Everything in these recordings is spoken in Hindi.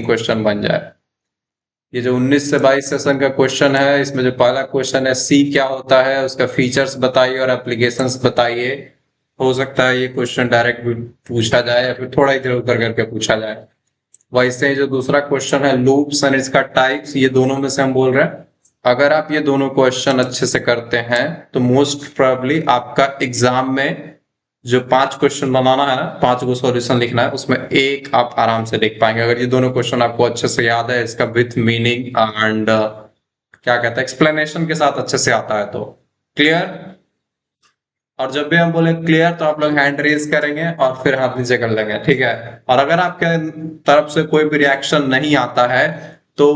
क्वेश्चन बन जाए। ये जो 19 से 22 सेशन का क्वेश्चन है, इसमें जो पहला क्वेश्चन है सी क्या होता है, उसका फीचर्स बताइए और एप्लीकेशंस बताइए। हो सकता है ये क्वेश्चन डायरेक्ट पूछा जाए या फिर थोड़ा इधर उधर करके पूछा जाए। वैसे ही जो दूसरा क्वेश्चन है लूप्स एंड इसका टाइप्स, ये दोनों में से हम बोल रहे हैं अगर आप ये दोनों क्वेश्चन अच्छे से करते हैं तो मोस्ट प्रोबेबली आपका एग्जाम में जो 5 क्वेश्चन बनाना है ना, 5 को सॉल्यूशन लिखना है, उसमें एक आप आराम से लिख पाएंगे अगर ये दोनों क्वेश्चन आपको अच्छे से याद है, इसका विथ मीनिंग एंड क्या कहते हैं एक्सप्लेनेशन के साथ अच्छे से आता है तो। क्लियर? और जब भी हम बोले क्लियर तो आप लोग हैंड रेज करेंगे और फिर हाथ नीचे कर लेंगे, ठीक है? और अगर आपके तरफ से कोई भी रिएक्शन नहीं आता है तो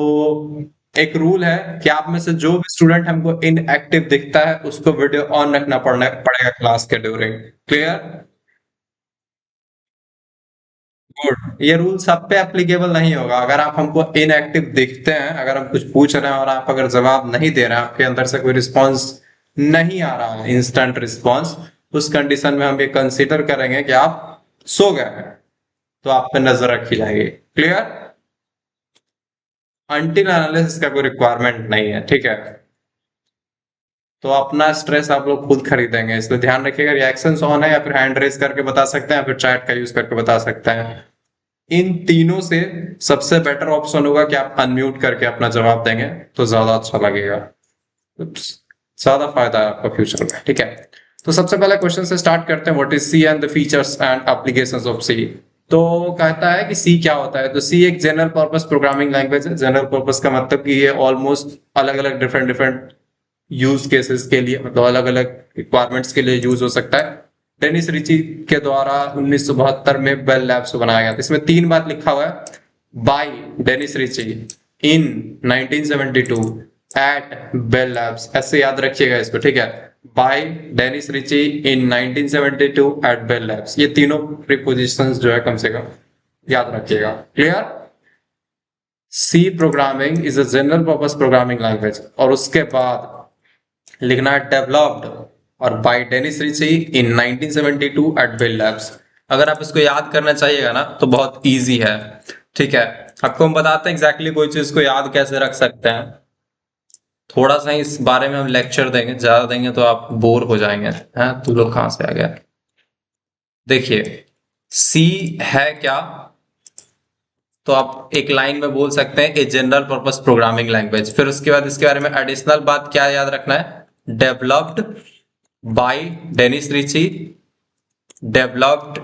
एक रूल है कि आप में से जो भी स्टूडेंट हमको इनएक्टिव दिखता है उसको वीडियो ऑन रखना पड़ेगा क्लास के ड्यूरिंग। क्लियर? गुड। ये रूल सब पे एप्लीकेबल नहीं होगा। अगर आप हमको इनएक्टिव दिखते हैं, अगर हम कुछ पूछ रहे हैं और आप अगर जवाब नहीं दे रहे हैं, आपके अंदर से कोई रिस्पॉन्स नहीं आ रहा है, इंस्टेंट रिस्पॉन्स, उस कंडीशन में हम ये कंसीडर करेंगे कि आप सो गए हैं, तो आप पे नजर रखी जाएगी। क्लियर? अनटिल एनालिसिस का कोई रिक्वायरमेंट नहीं है, ठीक है? तो अपना स्ट्रेस आप लोग खुद खरीदेंगे, इसलिए ध्यान रखिएगा। रिएक्शंस ऑन है या फिर हैंड रेज करके बता सकते हैं, या फिर चैट का यूज करके बता सकते हैं। इन तीनों से सबसे बेटर ऑप्शन होगा कि आप अनम्यूट करके अपना जवाब देंगे तो ज्यादा अच्छा लगेगा, ज्यादा फायदा है आपका फ्यूचर में, ठीक है? तो सबसे पहले क्वेश्चन से स्टार्ट करते हैं। What is C and the features and applications of C. तो कहता है कि सी क्या होता है, तो सी एक जनरल पर्पस प्रोग्रामिंग लैंग्वेज है। जनरल पर्पस का मतलब कि ये ऑलमोस्ट अलग अलग डिफरेंट डिफरेंट यूज केसेस के लिए, मतलब अलग अलग रिक्वायरमेंट्स के लिए यूज हो सकता है। डेनिस रिची के द्वारा 1972 में बेल लैब्स को बनाया गया था। इसमें 3 बात लिखा हुआ है, bye Dennis Ritchie in 1972 at Bell labs. ऐसे याद रखिएगा इसको, ठीक है? Bye Dennis Ritchie in 1972 at Bell labs. ये तीनों प्रीपोजिशंस जो है कम से कम याद रखिएगा। Clear? C programming is a general purpose programming language, और उसके बाद लिखना है डेवलप्ड और by Dennis Ritchie in 1972 at Bell Labs. अगर आप इसको याद करना चाहिएगा ना तो बहुत इजी है, ठीक है? आपको हम बताते हैं एग्जैक्टली कोई चीज को याद कैसे रख सकते हैं। थोड़ा सा इस बारे में हम लेक्चर देंगे, ज्यादा देंगे तो आप बोर हो जाएंगे। हैं, तू लोग कहां से आ गया? देखिए, सी है क्या, तो आप एक लाइन में बोल सकते हैं ए जनरल पर्पस प्रोग्रामिंग लैंग्वेज। फिर उसके बाद इसके बारे में एडिशनल बात क्या याद रखना है, developed by Dennis Ritchie, developed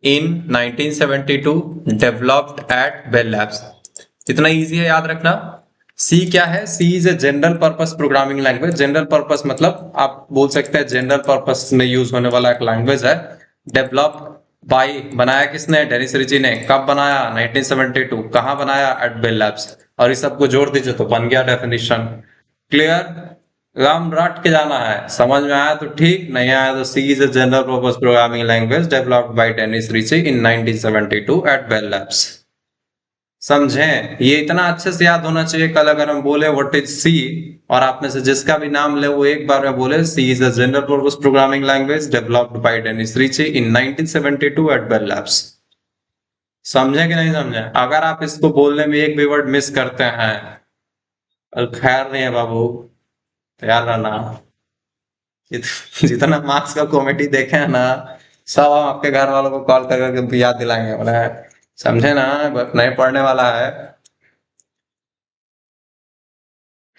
in 1972, developed at Bell Labs. इतना इजी है याद रखना। सी क्या है, C is a general purpose programming language. General purpose मतलब आप बोल सकते हैं जनरल पर्पस में यूज होने वाला एक लैंग्वेज है। डेवलप्ड बाय, बनाया किसने, डेनिस रिची ने। कब बनाया, 1972। कहां बनाया, एट बेल लैब्स। और इस सबको जोड़ दीजिए तो बन गया डेफिनेशन। क्लियर? राम रट के जाना है, समझ में आया तो ठीक, नहीं आया तो C is a general purpose programming language developed by Dennis Ritchie in 1972 at Bell Labs. समझें? ये इतना अच्छे से याद होना चाहिए। कल अगर हम बोले व्हाट इज सी और आप में से जिसका भी नाम ले वो एक बार में बोले C is a general purpose programming language developed by Dennis Ritchie in 1972 at Bell Labs. समझे कि नहीं समझे? अगर आप इसको बोलने में एक भी वर्ड मिस करते हैं, और खैर नहीं है बाबू, तैयार रहना। जितना मार्क्स का कॉमेडी देखे हैं ना, सब हम आपके घर वालों को कॉल कर करके याद दिलाएंगे, बोले समझे ना, बस नहीं पढ़ने वाला है।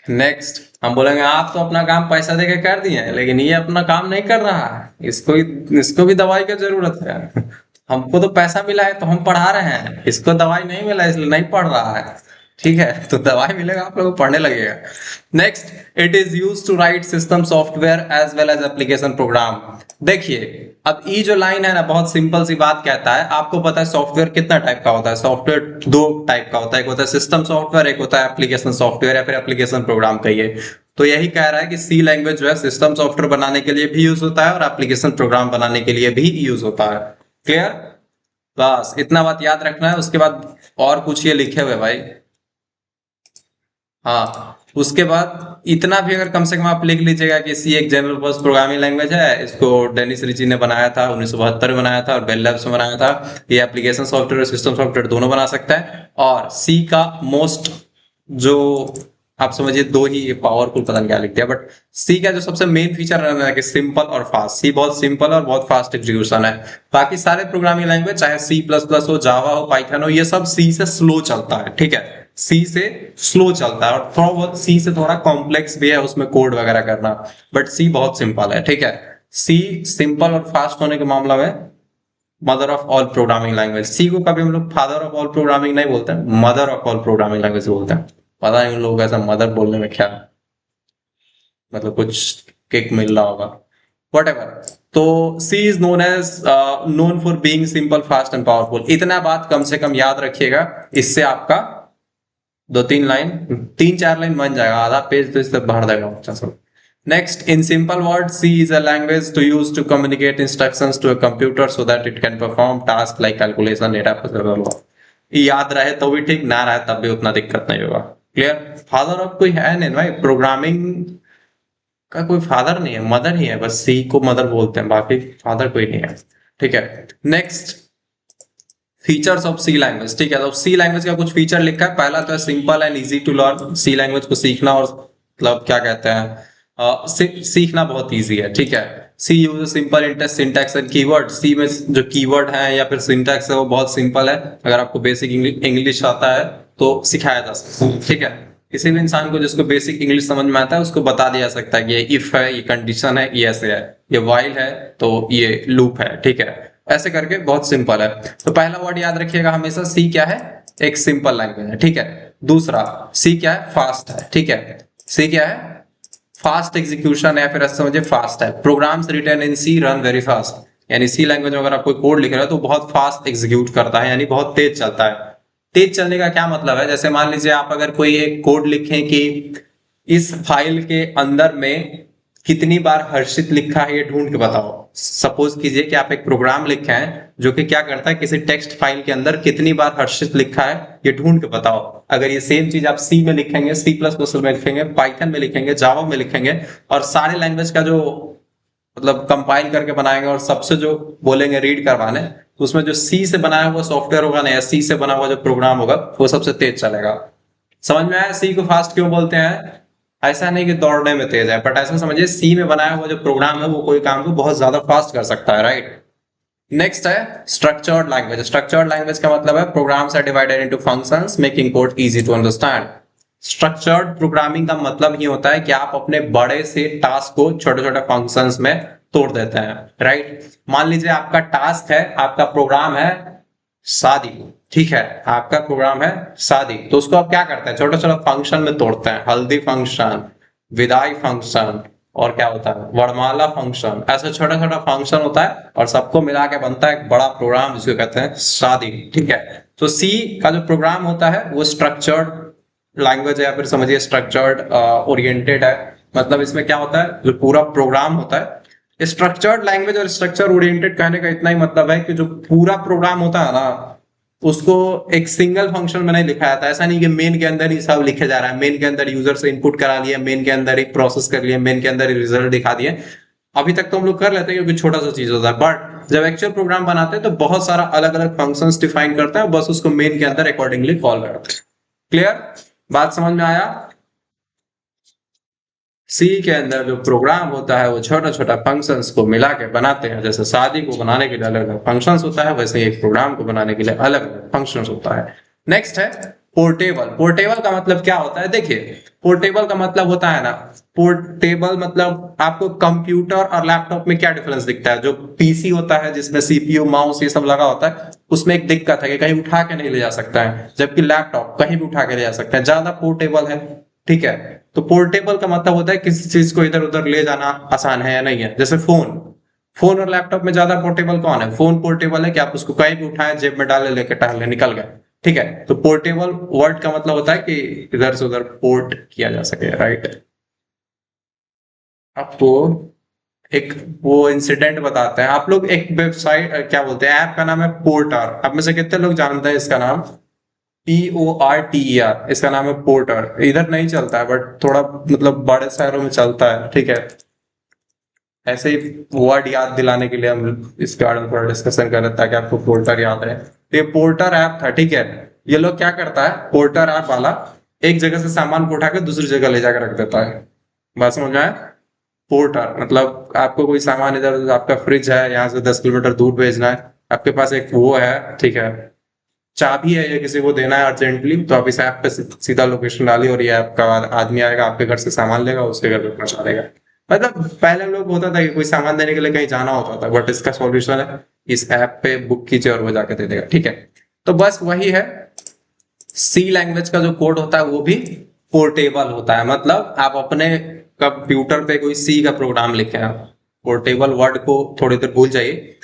नेक्स्ट हम बोलेंगे आप तो अपना काम पैसा देके कर दिए हैं, लेकिन ये अपना काम नहीं कर रहा है, इसको भी दवाई की जरूरत है। हमको तो पैसा मिला है तो हम पढ़ा रहे हैं, इसको दवाई नहीं मिला इसलिए नहीं पढ़ रहा है, ठीक है? तो दवाई मिलेगा आप लोग को पढ़ने लगेगा। Next, it is use to write system software as well as application program. देखिए, अब ये जो लाइन है ना, बहुत सिंपल सी बात कहता है। आपको पता है सॉफ्टवेयर कितना टाइप का होता है? सॉफ्टवेयर 2 टाइप का होता है, एक होता है सिस्टम सॉफ्टवेयर, एक होता है एप्लीकेशन सॉफ्टवेयर या फिर एप्लीकेशन प्रोग्राम कहिए। तो यही कह रहा है कि सी लैंग्वेज जो है सिस्टम सॉफ्टवेयर बनाने के लिए भी यूज होता है और एप्लीकेशन प्रोग्राम बनाने के लिए भी यूज होता है। क्लियर? बस इतना बात याद रखना है। उसके बाद और कुछ ये लिखे हुए भाई, हाँ, उसके बाद इतना भी अगर कम से कम आप लिख लीजिएगा कि सी एक जनरल पर्पस प्रोग्रामिंग लैंग्वेज है, इसको डेनिस रिची ने बनाया था, 1972 में बनाया था और बेल लैब्स में बनाया था। ये एप्लीकेशन सॉफ्टवेयर और सिस्टम सॉफ्टवेयर दोनों बना सकता है। और सी का मोस्ट जो आप समझिए दो ही पावरफुल, पता नहीं क्या लिखते हैं, बट सी का जो सबसे मेन फीचर रहना है कि सिंपल और फास्ट। सी बहुत सिंपल और बहुत फास्ट एग्जीक्यूशन है। बाकी सारे प्रोग्रामिंग लैंग्वेज चाहे सी प्लस प्लस हो, जावा हो, पाइथन हो, ये सब सी से स्लो चलता है, ठीक है, सी से स्लो चलता है। और थोड़ा बहुत सी से थोड़ा कॉम्प्लेक्स भी है उसमें कोड वगैरह करना, बट सी बहुत सिंपल है, ठीक है। सी सिंपल और फास्ट होने के मामला में mother of all programming language. C को कभी हम लोग फादर ऑफ ऑल प्रोग्रामिंग नहीं बोलते हैं, mother of all programming language बोलते हैं। पता नहीं उन लोगों को ऐसा मदर बोलने में क्या मतलब कुछ किक मिल रहा होगा, वट एवर। तो C is known as known for being simple fast and powerful. इतना बात कम से कम याद रखिएगा, इससे आपका दो तीन लाइन, तीन चार लाइन बन जाएगा, आधा पेज तो इससे भर देगा बच्चा सब। Next, in simple words, C is a language to use to communicate instructions to a computer so that it can perform tasks like calculation, data processing। याद रहे तो भी ठीक, ना रहे तब भी उतना दिक्कत नहीं होगा। क्लियर? फादर ऑफ कोई है नहीं भाई, प्रोग्रामिंग का कोई फादर नहीं है, मदर ही है, बस सी को मदर बोलते हैं, बाकी फादर कोई नहीं है, ठीक है। Next, features of C language, ठीक है। तो सी लैंग्वेज का कुछ फीचर लिखा है। पहला तो है simple and easy to learn. C language को सीखना और मतलब क्या कहते हैं सीखना बहुत इजी है, ठीक है। C use simple syntax and keyword. C में जो कीवर्ड है या फिर सिंटैक्स है वो बहुत सिंपल है। अगर आपको बेसिक इंग्लिश आता है तो सिखाया जा सकता है, ठीक है। किसी भी इंसान को जिसको बेसिक इंग्लिश समझ में आता है उसको बता दिया जा सकता है कि ये इफ है, ये कंडीशन है, ये ऐसे है, ये वाइल है तो ये लूप है, ठीक है। ऐसे करके बहुत सिंपल है। तो पहला वर्ड याद रखिएगा हमेशा, सी क्या है, एक सिंपल लैंग्वेज है, ठीक है। दूसरा, सी क्या है, फास्ट है, ठीक है। सी क्या है, फास्ट एग्जीक्यूशन है, फिर ऐसे समझिए फास्ट है। Programs written in C run very fast, यानी सी लैंग्वेज में अगर आप कोई कोड लिख रहे हो तो बहुत फास्ट एग्जीक्यूट करता है, यानी बहुत तेज चलता है। तेज चलने का क्या मतलब है, जैसे मान लीजिए आप अगर कोई एक कोड लिखें कि इस फाइल के अंदर में कितनी बार हर्षित लिखा है ये ढूंढ के बताओ। सपोज कीजिए कि आप एक प्रोग्राम लिखे हैं जो कि क्या करता है, किसी टेक्स्ट फाइल के अंदर कितनी बार हर्षित लिखा है ये ढूंढ के बताओ। अगर ये सेम चीज आप सी में लिखेंगे, सी प्लस प्लस में लिखेंगे, पाइथन में लिखेंगे, जावा में लिखेंगे और सारे लैंग्वेज का जो मतलब कंपाइल करके बनाएंगे और सबसे जो बोलेंगे रीड करवाने, तो उसमें जो सी से बनाया हुआ सॉफ्टवेयर होगा ना या सी से बना हुआ जो प्रोग्राम होगा वो सबसे तेज चलेगा। समझ में आया सी को फास्ट क्यों बोलते हैं? ऐसा नहीं कि दौड़ने में तेज है, बट ऐसा समझिए सी में बनाया हुआ जो प्रोग्राम है वो कोई काम को बहुत ज्यादा फास्ट कर सकता है, राइट। नेक्स्ट है स्ट्रक्चर्ड लैंग्वेज। स्ट्रक्चर्ड लैंग्वेज का मतलब है programs are divided into functions making code easy to understand. Structured programming का मतलब ही होता है कि आप अपने बड़े से टास्क को छोटे छोटे फंक्शंस में तोड़ देते हैं, राइट। मान लीजिए आपका टास्क है, आपका प्रोग्राम है शादी, ठीक है, आपका प्रोग्राम है शादी, तो उसको आप क्या करते हैं, छोटे छोटे फंक्शन में तोड़ते हैं। हल्दी फंक्शन, विदाई फंक्शन, और क्या होता है वरमाला फंक्शन, ऐसे छोटा छोटा फंक्शन होता है और सबको मिला के बनता है एक बड़ा प्रोग्राम जिसको कहते हैं शादी, ठीक है। तो सी का जो प्रोग्राम होता है वो स्ट्रक्चर्ड लैंग्वेज है या फिर समझिए स्ट्रक्चर्ड ओरिएंटेड है। मतलब इसमें क्या होता है, जो पूरा प्रोग्राम होता है, स्ट्रक्चर्ड लैंग्वेज और स्ट्रक्चर ओरिएंटेड कहने का इतना ही मतलब है कि जो पूरा प्रोग्राम होता है ना उसको एक सिंगल फंक्शन में नहीं लिखा जाता। ऐसा नहीं कि मेन के अंदर ही सब लिखे जा रहा है, मेन के अंदर यूजर से इनपुट करा लिया, मेन के अंदर ही प्रोसेस कर लिया, मेन के अंदर ही रिजल्ट दिखा दिए। अभी तक तो हम लोग कर लेते हैं क्योंकि छोटा सा चीज होता है, बट जब एक्चुअल प्रोग्राम बनाते हैं तो बहुत सारा अलग अलग फंक्शंस डिफाइन करता है, बस उसको मेन के अंदर अकॉर्डिंगली कॉल करते हैं। क्लियर, बात समझ में आया? सी के अंदर जो प्रोग्राम होता है वो छोटा छोटा फंक्शंस को मिला के बनाते हैं। जैसे शादी को बनाने के लिए अलग अलग फंक्शंस होता है, वैसे एक प्रोग्राम को बनाने के लिए अलग अलग फंक्शंस होता है। नेक्स्ट है पोर्टेबल। पोर्टेबल का मतलब क्या होता है, देखिए पोर्टेबल का मतलब होता है ना, पोर्टेबल मतलब आपको कंप्यूटर और लैपटॉप में क्या डिफरेंस दिखता है। जो पीसी होता है जिसमें सीपीयू माउस ये सब लगा होता है उसमें एक दिक्कत है कि कहीं उठा के नहीं ले जा सकता है, जबकि लैपटॉप कहीं भी उठा के ले जा सकता है, ज्यादा पोर्टेबल है, ठीक है। तो पोर्टेबल का मतलब होता है किसी चीज को इधर उधर ले जाना आसान है या नहीं है। जैसे फोन, फोन और लैपटॉप में ज्यादा पोर्टेबल कौन है? फोन पोर्टेबल है कि आप उसको कहीं भी उठाएं, जेब में डाले, लेके टहले, निकल गए, ठीक है। तो पोर्टेबल वर्ड का मतलब होता है कि इधर से उधर पोर्ट किया जा सके, राइट। आपको एक वो इंसिडेंट बताते हैं। आप लोग एक वेबसाइट क्या बोलते हैं, ऐप का नाम है पोर्टर। आप में से कितने लोग जानते हैं इसका नाम? PORTER, इसका नाम है पोर्टर। इधर नहीं चलता है बट थोड़ा मतलब बड़े शहरों में चलता है, ठीक है। ऐसे ही वर्ड याद दिलाने के लिए हम इसके बारे में थोड़ा डिस्कशन कर रहे थे ताकि आपको पोर्टर याद रहे। तो ये पोर्टर ऐप था, ठीक है। ये लोग क्या करता है, पोर्टर ऐप वाला एक जगह से सामान को उठा के दूसरी जगह ले जाकर रख देता है। बात समझ में आया? पोर्टर मतलब आपको कोई सामान इधर, आपका फ्रिज है, यहाँ से 10 किलोमीटर दूर भेजना है, आपके पास एक वो है, ठीक है, चाबी है, या किसी को देना है अर्जेंटली, तो आप इस ऐप पे सीधा लोकेशन डालिए और ये ऐप का आदमी आएगा, आपके घर से सामान लेगा, उसके घर पे पहुंचा देगा। मतलब पहले लोग होता था कि कोई सामान देने के लिए कहीं जाना होता था, बट इसका सॉल्यूशन है, इस ऐप पे बुक कीजिए और वो जाके दे देगा, ठीक है। तो बस वही है। सी लैंग्वेज का जो कोड होता है वो भी पोर्टेबल होता है, मतलब आप अपने कंप्यूटर पे कोई सी का प्रोग्राम लिखे हैं, पोर्टेबल वर्ड को थोड़ी देर भूल जाइए,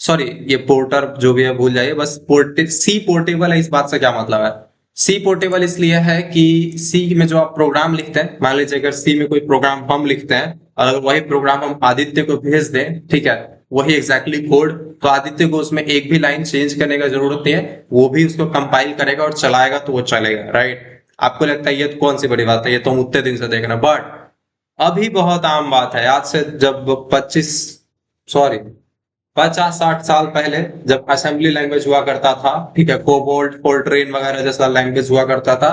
सॉरी ये पोर्टर जो भी है भूल जाइए, बस सी पोर्टेबल है, इस बात से क्या मतलब है? सी पोर्टेबल इसलिए है कि सी में जो आप प्रोग्राम लिखते हैं, मान लीजिए अगर सी में कोई प्रोग्राम हम लिखते हैं और अगर वही प्रोग्राम हम आदित्य को भेज दें, ठीक है, वही एग्जैक्टली कोड, तो आदित्य को उसमें एक भी लाइन चेंज करने का जरूरत नहीं है, वो भी उसको कंपाइल करेगा और चलाएगा तो वो चलेगा, राइट। आपको लगता है ये तो कौन सी बड़ी बात है, ये तो हम उतने दिन से देख रहे हैं, बट अभी बहुत आम बात है। आज से जब 25 सॉरी 50-60 साल पहले जब असेंबली लैंग्वेज हुआ करता था, ठीक है, कोबोल्ट फोर्ट्रेन वगैरह जैसा लैंग्वेज हुआ करता था,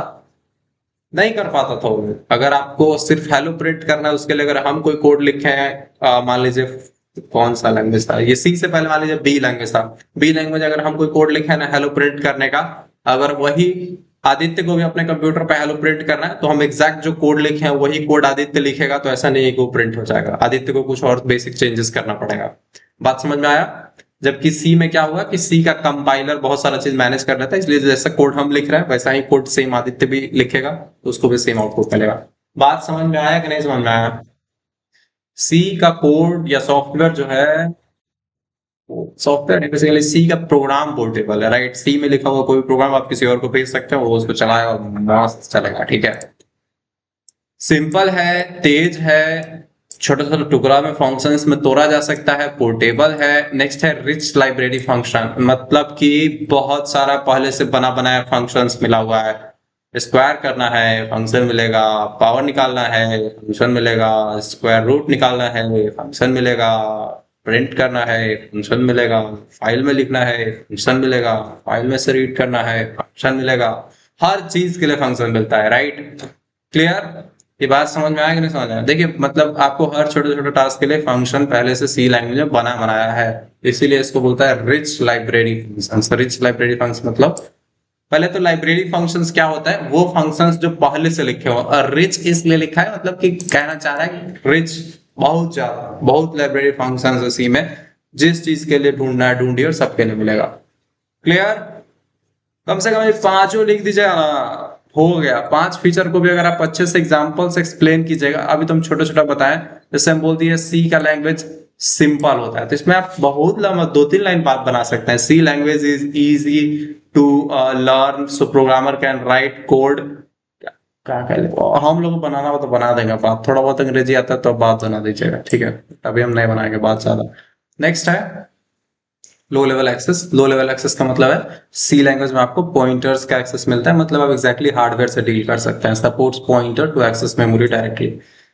नहीं कर पाता था वो। अगर आपको सिर्फ हेलो प्रिंट करना है, उसके लिए अगर हम कोई कोड लिखे हैं, मान लीजिए कौन सा लैंग्वेज था ये, सी से पहले मान लीजिए बी लैंग्वेज था, बी लैंग्वेज अगर हम कोई कोड लिखे हैं ना हेलो प्रिंट करने का, अगर वही आदित्य को भी अपने कंप्यूटर पे हेलो प्रिंट करना है, तो हम एग्जैक्ट जो कोड लिखे हैं वही कोड आदित्य लिखेगा, तो ऐसा नहीं है कि वो प्रिंट हो जाएगा, आदित्य को कुछ और बेसिक चेंजेस करना पड़ेगा। बात समझ में आया? जबकि सी में क्या हुआ कि सी का कंपाइलर बहुत सारा चीज मैनेज कर लेता है, इसलिए जैसा कोड हम लिख रहे हैं वैसा ही कोड सेम आदित्य भी लिखेगा, तो उसको भी सेम आउटपुट मिलेगा। बात समझ में आया कि नहीं समझ में आया? सी का कोड या सॉफ्टवेयर जो है, सॉफ्टवेयर बेसिकली सी का प्रोग्राम पोर्टेबल है, राइट। सी में लिखा हुआ कोई प्रोग्राम आप किसी और को भेज सकते हो, वो उसको चलाएगा और मस्त चलेगा, ठीक है। सिंपल है, तेज है, छोटे छोटे टुकड़ा में फंक्शंस में तोड़ा जा सकता है, पोर्टेबल है। नेक्स्ट है रिच लाइब्रेरी फंक्शन, मतलब कि बहुत सारा पहले से बना बनाया फंक्शंस मिला हुआ है। स्क्वायर करना है, फंक्शन मिलेगा, पावर निकालना है, फंक्शन मिलेगा, स्क्वायर रूट निकालना है, फंक्शन मिलेगा, प्रिंट करना है, फंक्शन मिलेगा, फाइल में लिखना है, फंक्शन मिलेगा, फाइल में से रीड करना है, फंक्शन मिलेगा। हर चीज के लिए फंक्शन मिलता है, राइट। क्लियर? ये बात समझ में आया कि नहीं समझ आया? देखिए मतलब आपको हर छोटे छोटे टास्क के लिए फंक्शन पहले से सी लैंग्वेज में बना बनाया है, इसीलिए इसको बोलता है rich library function. Rich library function मतलब, पहले तो लाइब्रेरी फंक्शंस क्या होता है, वो फंक्शंस जो पहले से लिखे हो, और रिच इसलिए लिखा है मतलब कि कहना चाह रहा है कि रिच, बहुत ज्यादा, बहुत लाइब्रेरी फंक्शंस उसी में, जिस चीज के लिए ढूंढना है ढूंढिए और सबके लिए मिलेगा। क्लियर? कम से कम ये पांचों लिख दीजिएगा ना, हो गया। 5 फीचर को भी अगर आप अच्छे से एग्जांपल से एक्सप्लेन कीजिएगा, अभी तुम छोटा छोटा बताएं, जैसे हम बोल दिए सी का लैंग्वेज सिंपल होता है, तो इसमें आप बहुत लंबा 2-3 लाइन बात बना सकते हैं। C language is easy to learn, so programmer can write code. क्या कह ले, हम लोग को बनाना हो तो बना देंगे बात, थोड़ा बहुत अंग्रेजी आता है तो बात बना दीजिएगा, ठीक है। अभी हम नहीं बनाएंगे बात ज्यादा। नेक्स्ट है low level access. Low level access का मतलब है सी लैंग्वेज में आपको पॉइंटर्स का एक्सेस मिलता है, मतलब आप एग्जैक्टली हार्डवेयर से डील कर सकते हैं, supports pointer to access memory directly.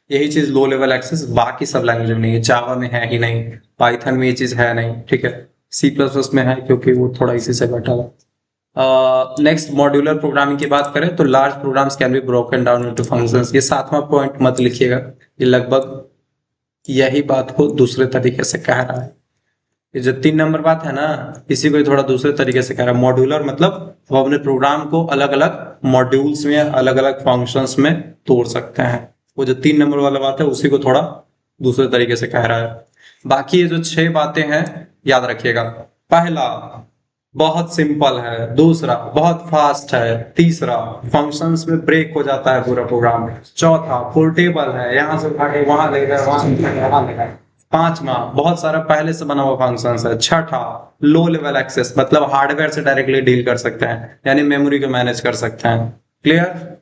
यही चीज लो लेवल एक्सेस बाकी सब लैंग्वेज में नहीं है, जावा में है ही नहीं, पाइथन में ये चीज है नहीं, ठीक है। सी प्लस प्लस में है क्योंकि वो थोड़ा इसी से घटा हुआ। नेक्स्ट मॉड्यूलर प्रोग्रामिंग की बात करें तो large programs can be broken down into functions. ये 7वां पॉइंट मत लिखिएगा, ये लगभग यही बात को दूसरे तरीके से कह रहा है। ये जो 3 नंबर बात है ना, इसी को थोड़ा दूसरे तरीके से कह रहा है। मॉड्यूलर मतलब हम अपने प्रोग्राम को अलग अलग मॉड्यूल्स में, अलग अलग फंक्शंस में तोड़ सकते हैं। वो जो 3 नंबर वाला बात है उसी को थोड़ा दूसरे तरीके से कह रहा है। बाकी ये जो 6 बातें हैं याद रखिएगा। पहला, बहुत सिंपल है। दूसरा, बहुत फास्ट है। तीसरा, फंक्शंस में ब्रेक हो जाता है पूरा प्रोग्राम। चौथा, पोर्टेबल है, यहाँ से उठा के वहां ले गए, वहां से उठा के वहां ले गए। पांचवा, बहुत सारा पहले से बना हुआ फंक्शंस है। छठा, लो लेवल एक्सेस, मतलब हार्डवेयर से डायरेक्टली डील कर सकते हैं, यानी मेमोरी को मैनेज कर सकते हैं। क्लियर?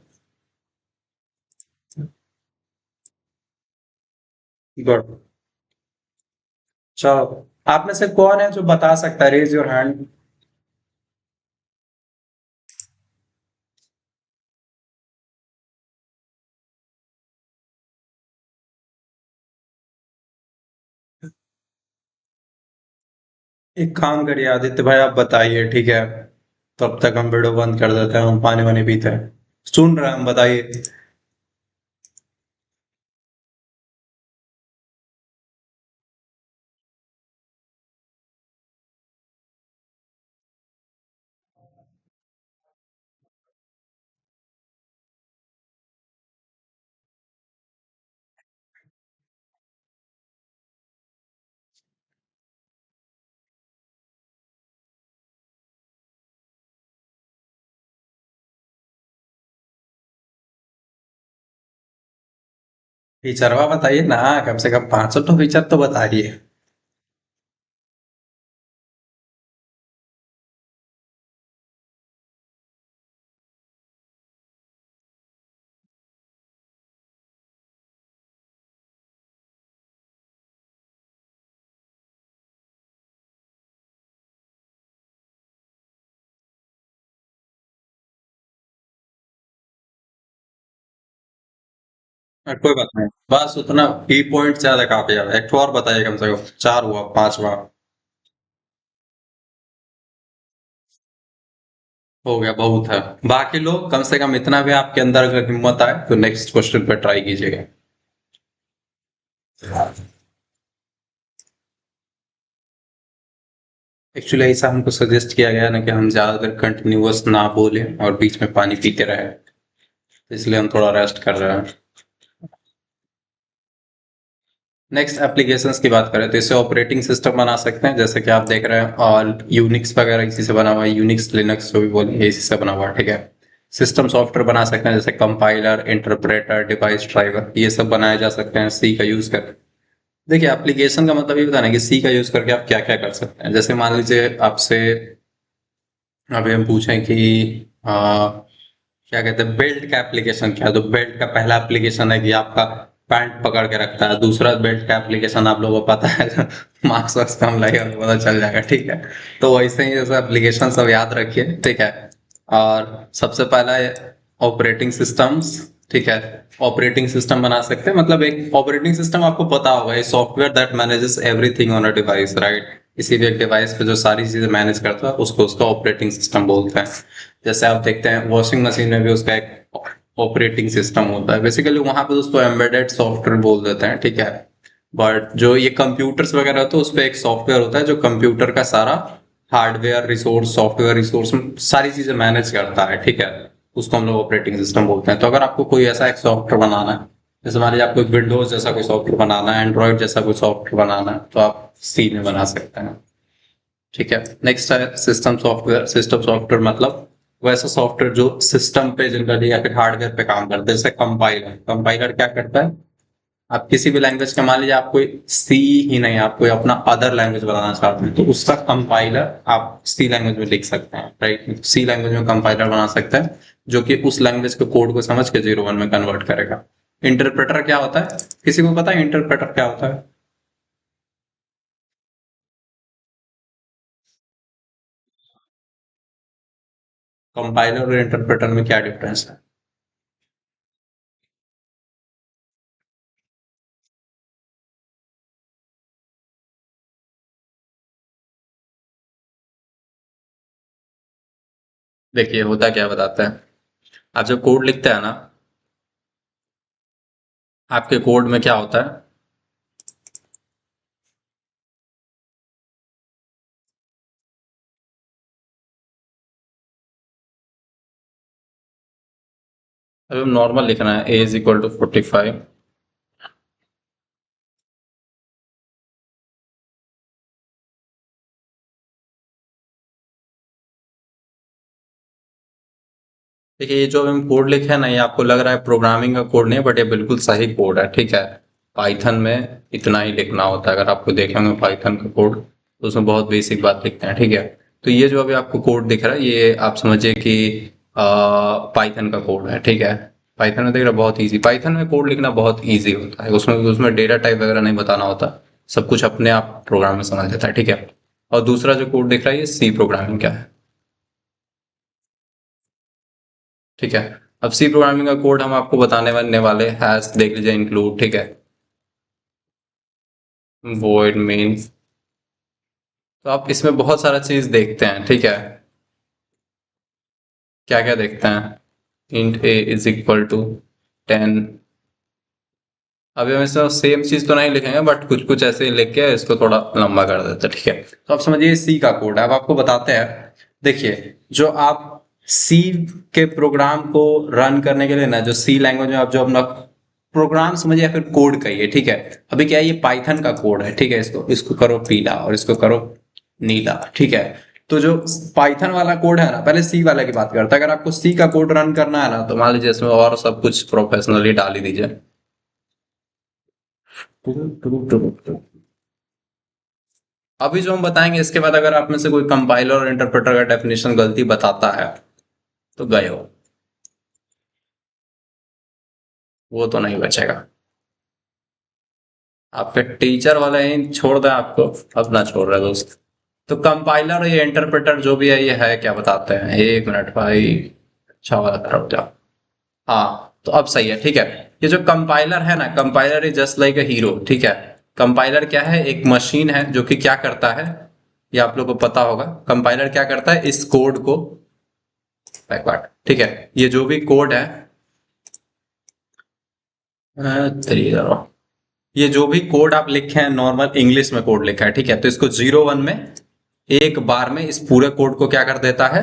गुड। चलो, आप में से कौन है जो बता सकता है? Raise your hand. एक काम करिए आदित्य भाई, आप बताइए, ठीक है? तब तक हम वीडियो बंद कर देते हैं, हम पानी वानी पीते हैं। सुन रहे हैं हम, बताइए। फीचरवा बताइए ना, कम से कम 500 तो फीचर तो बताइए। कोई बात नहीं, बस उतना की पॉइंट ज्यादा काफी है। एक ठो और बताइए, कम से कम 4 हुआ, 5 हुआ। हो गया, बहुत है। बाकी लोग कम से कम इतना भी आपके अंदर अगर हिम्मत आए तो नेक्स्ट क्वेश्चन पे ट्राई कीजिएगा। एक्चुअली ऐसा हमको सजेस्ट किया गया ना कि हम ज्यादातर कंटिन्यूअस ना बोलें और बीच में पानी पीते रहे, इसलिए हम थोड़ा रेस्ट कर रहे हैं। नेक्स्ट एप्लीकेशंस की बात करें तो इससे ऑपरेटिंग सिस्टम बना सकते हैं, जैसे कि आप देख रहे हैं, और यूनिक्स वगैरह इसी से बना हुआ है। यूनिक्स लिनक्स जो भी बोलेंगे इसी से बना हुआ है, ठीक है? सिस्टम सॉफ्टवेयर बना सकते हैं, जैसे कंपाइलर, इंटरप्रेटर, डिवाइस ड्राइवर, ये सब बनाए जा सकते हैं सी का यूज कर। देखिए, एप्लीकेशन का मतलब ये बताना है कि सी का यूज करके आप क्या क्या कर सकते हैं। जैसे मान लीजिए आपसे अभी हम पूछें कि क्या कहते हैं, बेल्ट का एप्लीकेशन क्या है, तो बेल्ट का पहला एप्लीकेशन है कि आपका पैंट पकड़ के रखता है। दूसरा बेल्ट का एप्लीकेशन आप लोगों को पता है, मार्क्स वार्क्स कम लगेगा तो पता चल जाएगा, ठीक है? तो वैसे ही जैसे एप्लीकेशन सब याद रखिए, ठीक है? और सबसे पहला ऑपरेटिंग सिस्टम्स, ठीक है? ऑपरेटिंग सिस्टम बना सकते हैं, मतलब एक ऑपरेटिंग सिस्टम आपको पता होगा, ये software that manages everything on a device, right? किसी भी एक डिवाइस पे जो सारी चीजें मैनेज करता है उसको उसका ऑपरेटिंग सिस्टम बोलते हैं। जैसे आप देखते हैं वॉशिंग मशीन में भी उसका एक ऑपरेटिंग सिस्टम होता है। बेसिकली वहां पे उसको एम्बेडेड सॉफ्टवेयर बोल देते हैं, ठीक है? बट जो ये कंप्यूटर्स वगैरह होते हैं उस पर एक सॉफ्टवेयर होता है जो कंप्यूटर का सारा हार्डवेयर रिसोर्स, सॉफ्टवेयर रिसोर्स, सारी चीजें मैनेज करता है, ठीक है? उसको हम लोग ऑपरेटिंग सिस्टम बोलते हैं। तो अगर आपको कोई ऐसा एक सॉफ्टवेयर बनाना है, जैसे मान लीजिए आपको विंडोज जैसा कोई सॉफ्टवेयर बनाना है, एंड्रॉइड जैसा कोई सॉफ्टवेयर बनाना है, तो आप सी में बना सकते हैं, ठीक है? नेक्स्ट है सिस्टम सॉफ्टवेयर। सिस्टम सॉफ्टवेयर मतलब वैसा सॉफ्टवेयर जो सिस्टम पे जनरली या फिर हार्डवेयर पे काम करता है। जैसे कंपाइलर, कंपाइलर क्या करता है, आप किसी भी लैंग्वेज का, मान लीजिए आप कोई सी ही नहीं, आप कोई अपना अदर लैंग्वेज बनाना चाहते हैं, तो उसका कंपाइलर आप सी लैंग्वेज में लिख सकते हैं, राइट? सी लैंग्वेज में कंपाइलर बना सकते हैं जो कि उस लैंग्वेज के कोड को समझ के 0 1 में कन्वर्ट करेगा। इंटरप्रेटर क्या होता है? किसी को पता है इंटरप्रेटर क्या होता है? कंपाइलर और इंटरप्रेटर में क्या डिफरेंस है? देखिए, होता क्या बताते हैं। आप जब कोड लिखते हैं ना, आपके कोड में क्या होता है? अभी हम नॉर्मल लिखना है, ए इज इक्वल टू 45। देखिए, ये जो हम कोड लिखे हैं ना, ये आपको लग रहा है प्रोग्रामिंग का कोड नहीं है, बट ये बिल्कुल सही कोड है, ठीक है? पाइथन में इतना ही लिखना होता है। अगर आपको देखेंगे पाइथन का कोड, तो उसमें बहुत बेसिक बात लिखते हैं, ठीक है? तो ये जो अभी आपको कोड दिख रहा है, ये आप समझिए कि पाइथन का कोड है, ठीक है? पाइथन में देख रहे, बहुत ईजी। पाइथन में कोड लिखना बहुत ईजी होता है, उसमें उसमें डेटा टाइप वगैरह नहीं बताना होता। सब कुछ अपने आप प्रोग्राम में समझ लेता है, ठीक है? और दूसरा जो कोड दिख रहा है, ये सी प्रोग्रामिंग क्या है, ठीक है? अब सी प्रोग्रामिंग का कोड हम आपको बताने वाले हैश देख लीजिए, इंक्लूड, ठीक है? वॉइड मेन तो आप इसमें बहुत सारा चीज देखते हैं, ठीक है। क्या क्या देखते हैं? Int a is equal to 10। अभी हम इसमें सेम चीज तो नहीं लिखेंगे, बट कुछ कुछ ऐसे ही लिख के इसको थोड़ा लंबा कर देते हैं, ठीक है। तो आप समझिए सी का कोड है। अब आपको बताते हैं, देखिए जो आप सी के प्रोग्राम को रन करने के लिए ना, जो सी लैंग्वेज में आप जो अपना प्रोग्राम समझिए या फिर कोड कहिए, ठीक है। अभी क्या है, ये पाइथन का कोड है, ठीक है। इसको इसको करो पीला और इसको करो नीला, ठीक है। तो जो पाइथन वाला कोड है ना, पहले सी वाले की बात करते हैं। अगर आपको सी का कोड रन करना है ना, तो मान लीजिए इसमें और सब कुछ प्रोफेशनली डाल ही दीजिए। अभी जो हम बताएंगे इसके बाद अगर आप में से कोई कंपाइलर और इंटरप्रेटर का डेफिनेशन गलती बताता है तो गए हो, वो तो नहीं बचेगा। आपके टीचर वाले ही छोड़ दें आपको, अब ना छोड़ रहे दोस्त। तो कंपाइलर और ये इंटरप्रेटर जो भी है, ये है क्या बताते हैं? एक मिनट भाई, अच्छा वाला तरफ जाओ। हाँ, तो अब सही है, ठीक है। ये जो कंपाइलर है ना, compiler is just like a hero, ठीक है। कंपाइलर क्या है? एक मशीन है जो कि क्या करता है, ये आप लोग को पता होगा। कंपाइलर क्या करता है? इस कोड को बैकवर्ड, ठीक है। ये जो भी कोड है, ये जो भी कोड आप लिखे हैं, नॉर्मल इंग्लिश में कोड लिखा है, ठीक है। तो इसको 0 1 में एक बार में इस पूरे कोड को क्या कर देता है?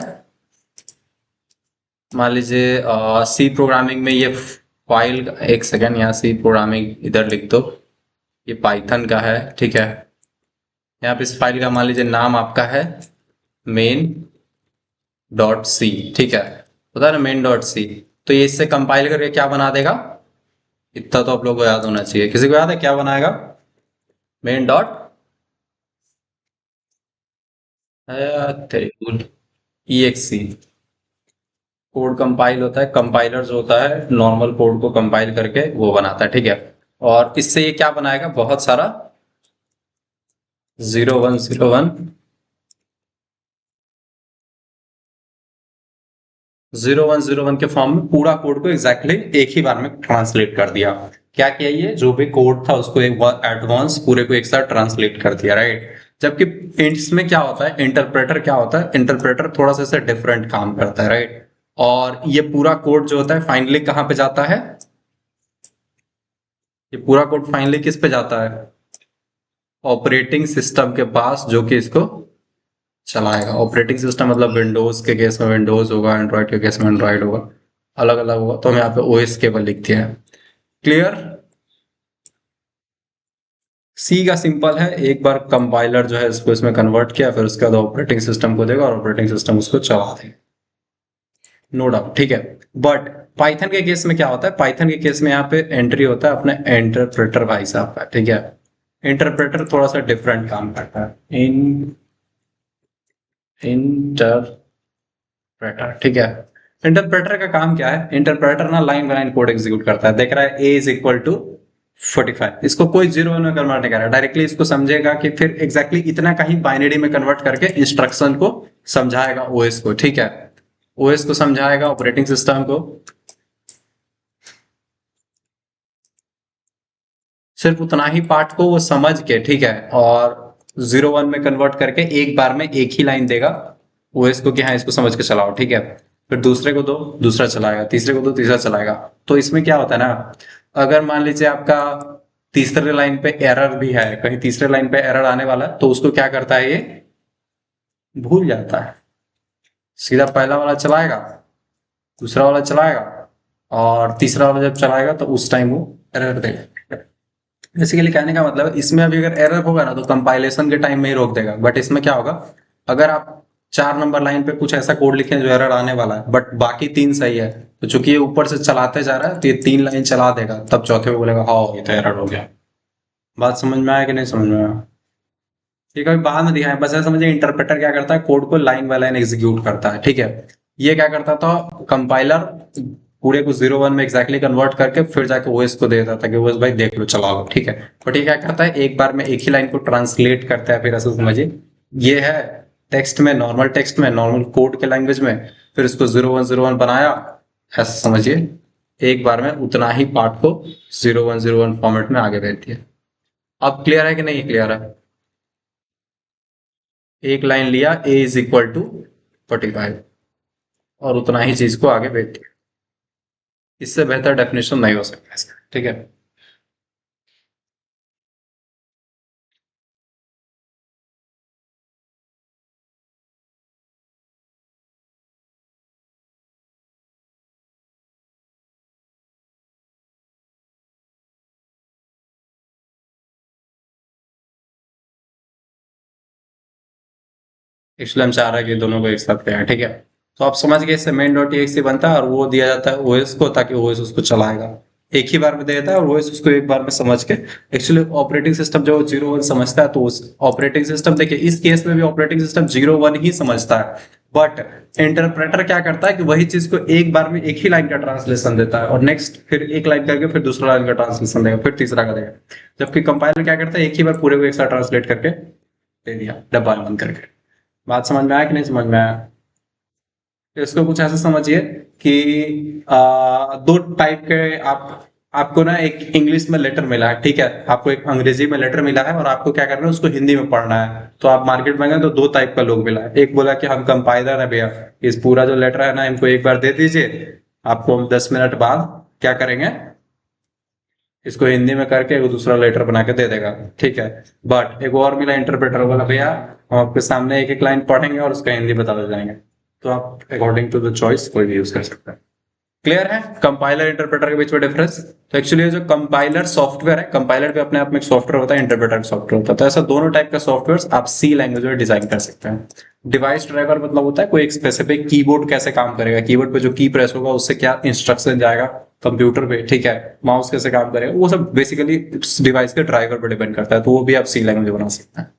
मान लीजिए सी प्रोग्रामिंग में ये फाइल, एक सेकेंड, यहाँ सी प्रोग्रामिंग इधर लिख दो। ये पाइथन का है, ठीक है। यहाँ पे इस फाइल का मान लीजिए नाम आपका है मेन डॉट सी, ठीक है। होता है ना मेन डॉट सी। तो ये इससे कंपाइल करके क्या बना देगा? इतना तो आप लोगों को याद होना चाहिए। किसी को याद है क्या बनाएगा? मेन डॉट ई एक्स सी। कोड कंपाइल होता है, कंपाइलर जो होता है नॉर्मल कोड को कंपाइल करके वो बनाता है, ठीक है। और इससे ये क्या बनाएगा? बहुत सारा 0101 0101 के फॉर्म में पूरा कोड को एग्जैक्टली एक ही बार में ट्रांसलेट कर दिया। क्या किया? ये जो भी कोड था उसको एक बार एडवांस पूरे को एक साथ ट्रांसलेट कर दिया, राइट। जबकि इसमें क्या होता है, इंटरप्रेटर क्या होता है? इंटरप्रेटर थोड़ा सा इससे डिफरेंट काम करता है, राइट। और ये पूरा कोड जो होता है फाइनली कहाँ पे जाता है? ये पूरा कोड फाइनली किस पे जाता है? ऑपरेटिंग सिस्टम के पास, जो कि इसको चलाएगा। ऑपरेटिंग सिस्टम मतलब विंडोज के केस में विंडोज होगा, एंड्रॉइड के केस में एंड्रॉइड होगा, अलग अलग होगा। तो हम यहाँ पे ओएस केवल लिखते हैं। क्लियर? सी का सिंपल है, एक बार कंपाइलर जो है इसको इसमें कन्वर्ट किया, फिर उसके बाद ऑपरेटिंग सिस्टम को देगा और ऑपरेटिंग सिस्टम उसको चला देगा, नो डाउट, ठीक है। बट पाइथन के केस में क्या होता है? पाइथन के केस में यहाँ पे एंट्री होता है अपने इंटरप्रेटर भाई साहब का, ठीक है। इंटरप्रेटर थोड़ा सा डिफरेंट काम करता है। इंटरप्रेटर, ठीक है। इंटरप्रेटर का काम क्या है? इंटरप्रेटर ना line by line code execute करता है। देख रहा है ए इज इक्वल टू 45, इसको कोई 0 1 में कन्वर्ट नहीं कर रहा, डायरेक्टली इसको समझेगा कि फिर एग्जैक्टली इतना का ही बाइनरी में कन्वर्ट करके इंस्ट्रक्शन को समझाएगा ओएस को, ठीक है। ओएस को समझाएगा, ऑपरेटिंग सिस्टम को, सिर्फ उतना ही पार्ट को वो समझ के, ठीक है। और 0 1 में कन्वर्ट करके एक बार में एक ही लाइन देगा ओएस को कि हाँ इसको समझ के चलाओ, ठीक है। फिर दूसरे को दो, दूसरा चलाएगा, तीसरे को दो, तीसरा चलाएगा। तो इसमें क्या होता है ना, अगर मान लीजिए आपका तीसरे लाइन पे एरर भी है, कहीं तीसरे लाइन पे एरर आने वाला है, तो उसको क्या करता है? ये भूल जाता है, सीधा पहला वाला चलाएगा, दूसरा वाला चलाएगा, और तीसरा वाला जब चलाएगा तो उस टाइम वो एरर देगा। बेसिकली कहने का मतलब है, इसमें अभी अगर एरर होगा ना तो कंपाइलेशन के टाइम में ही रोक देगा। बट इसमें क्या होगा, अगर आप 4 नंबर लाइन पे कुछ ऐसा कोड लिखें जो एरर आने वाला है, बट बाकी 3 सही है, तो चूंकि ये ऊपर से चलाते जा रहा है तो ये 3 लाइन चला देगा, तब चौथे में बोलेगा हाँ ये तो एरर हो गया। बात समझ में आया कि नहीं समझ में आया? ठीक है, अभी बाद में दिखाएं, बस ऐसा समझिए इंटरप्रेटर क्या करता है, कोड को लाइन बाय लाइन एग्जीक्यूट करता है, ठीक है। ये क्या करता था, कंपाइलर पूरे को 0 1 में एग्जैक्टली कन्वर्ट करके फिर जाके ओएस को दे देता था कि ओएस भाई देख लो, चला लो, ठीक है। बट ये क्या करता है, एक बार में एक ही लाइन को ट्रांसलेट करता है। फिर ऐसा समझिए, ये है टेक्स्ट में, नॉर्मल टेक्स्ट में, नॉर्मल कोड के लैंग्वेज में, फिर इसको 0 1 0 1 बनाया, ऐसा समझिए। एक बार में उतना ही पार्ट को 0 1 0 1 फॉर्मेट में आगे भेज दिया। अब क्लियर है कि नहीं क्लियर है? एक लाइन लिया a इज इक्वल टू 45 और उतना ही चीज को आगे भेज दिया। इससे बेहतर डेफिनेशन नहीं हो सकता इसका, ठीक है। इसलिए हम चाह रहे हैं कि दोनों को एक साथ करें, ठीक है। तो आप समझ गए, इससे मेन डॉट एक्स बनता है और वो दिया जाता है ओएस को, ताकि ओएस उसको चलाएगा। एक ही बार में दे देता है और ओएस उसको एक बार में समझ के, एक्चुअली ऑपरेटिंग सिस्टम जो 0 1 समझता है, तो उस ऑपरेटिंग सिस्टम, देखिए इस केस में भी ऑपरेटिंग सिस्टम 0 1 ही समझता है, बट इंटरप्रेटर क्या करता है कि वही चीज को एक बार में एक ही लाइन का ट्रांसलेशन देता है और नेक्स्ट फिर एक लाइन करके फिर दूसरा लाइन का ट्रांसलेशन देगा, फिर तीसरा का देगा। जबकि कंपाइलर क्या करता है, एक ही बार पूरे को एक साथ ट्रांसलेट करके दे दिया, डब्बा बंद करके। बात समझ में आया कि नहीं समझ में आया? तो इसको कुछ ऐसे समझिए कि दो टाइप के आपको ना, एक इंग्लिश में लेटर मिला है, ठीक है, आपको एक अंग्रेजी में लेटर मिला है और आपको क्या करना है, उसको हिंदी में पढ़ना है। तो आप मार्केट में गए तो दो टाइप का लोग मिला है। एक बोला कि हम कंपाइलर है भैया, इस पूरा जो लेटर है ना इनको एक बार दे दीजिए, आपको हम 10 मिनट बाद क्या करेंगे, इसको हिंदी में करके वो दूसरा लेटर बना के दे देगा, ठीक है। बट एक और मिला इंटरप्रेटर, बोला भैया हम आपके सामने एक एक लाइन पढ़ेंगे और उसका हिंदी बता दे जाएंगे। तो आप अकॉर्डिंग टू द चॉइस कोई भी यूज कर सकते हैं। क्लियर है कंपाइलर इंटरप्रेटर के बीच में डिफरेंस? तो एक्चुअली जो कंपाइलर सॉफ्टवेयर है, कंपाइलर भी अपने आप में एक सॉफ्टवेयर होता है, इंटरप्रेटर सॉफ्टवेयर होता है। तो ऐसा दोनों टाइप का सॉफ्टवेयर आप सी लैंग्वेज में डिजाइन कर सकते हैं। डिवाइस ड्राइवर मतलब होता है कोई एक स्पेसिफिक कीबोर्ड कैसे काम करेगा, कीबोर्ड पे जो की प्रेस होगा उससे क्या इंस्ट्रक्शन जाएगा कंप्यूटर पे, ठीक है, माउस कैसे काम करेगा, वो सब बेसिकली डिवाइस के ड्राइवर पर डिपेंड करता है। तो वो भी आप सी लैंग्वेज बना सकते हैं।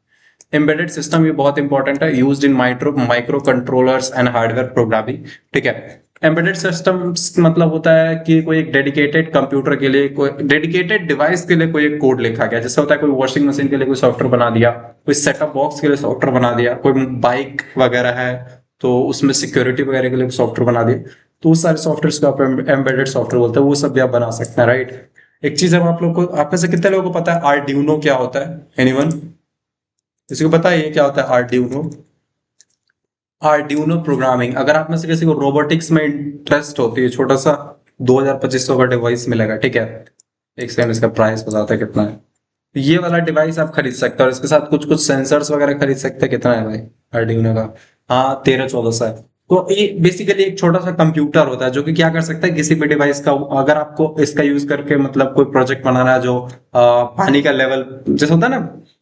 एम्बेडेड सिस्टम ये बहुत इंपॉर्टेंट है, used in micro controllers and hardware programming, ठीक है। एम्बेडेड सिस्टम मतलब होता है कि कोई एक डेडिकेटेड कंप्यूटर के लिए, कोई डेडिकेटेड डिवाइस के लिए कोई एक कोड लिखा गया। जैसे होता है कोई वॉशिंग मशीन के लिए कोई सॉफ्टवेयर बना दिया, कोई सेटअप बॉक्स के लिए सॉफ्टवेयर बना दिया, कोई बाइक वगैरह है तो उसमें सिक्योरिटी वगैरह के लिए सॉफ्टवेयर बना दिया। तो उस सारे सॉफ्टवेयर को आप एम्बेडेड सॉफ्टवेयर बोलते हैं, वो सब भी आप बना सकते हैं, राइट। एक चीज हम आप लोग को, आप में से कितने लोगों को पता है आर्डिनो क्या होता है? एनीवन? किसी को पता है ये क्या होता है आर्डिनो? आर्डिनो प्रोग्रामिंग, अगर आप में से किसी को रोबोटिक्स में इंटरेस्ट होती है, छोटा सा 2200 का डिवाइस मिलेगा, ठीक है। एक सेकंड, इसका प्राइस बताते हैं कितना है। तो ये वाला डिवाइस आप खरीद सकते हो और इसके साथ कुछ कुछ सेंसर्स वगैरह खरीद सकते हैं। कितना है भाई आर्डिनो का? हाँ 13-14 है। तो ये बेसिकली एक छोटा सा कंप्यूटर होता है जो कि क्या कर सकता है, किसी भी डिवाइस का, अगर आपको इसका यूज करके मतलब कोई प्रोजेक्ट बनाना है जो पानी का लेवल, जैसे होता है ना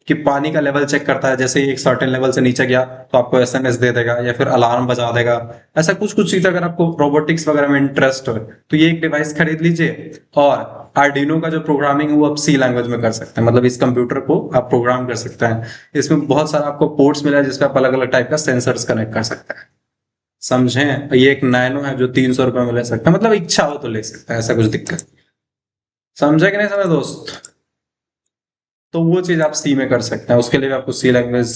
कि पानी का लेवल चेक करता है, जैसे एक सर्टेन लेवल से नीचे गया तो आपको एसएमएस दे देगा या फिर अलार्म बजा देगा। ऐसा कुछ कुछ चीज अगर आपको रोबोटिक्स वगैरह में इंटरेस्ट हो तो ये एक डिवाइस खरीद लीजिए। और आर्डिनो का जो प्रोग्रामिंग है वो आप सी लैंग्वेज में कर सकते हैं, मतलब इस कंप्यूटर को आप प्रोग्राम कर सकते हैं। इसमें बहुत सारा आपको पोर्ट्स मिला है जिसपे आप अलग अलग टाइप का सेंसर्स कनेक्ट कर सकते हैं। समझे? ये एक नैनो है जो 300 रुपए में ले सकते हैं, मतलब इच्छा हो तो ले सकते हैं, ऐसा कुछ दिक्कत। समझे कि नहीं समझे दोस्त? तो वो चीज आप सी में कर सकते हैं, उसके लिए आपको सी लैंग्वेज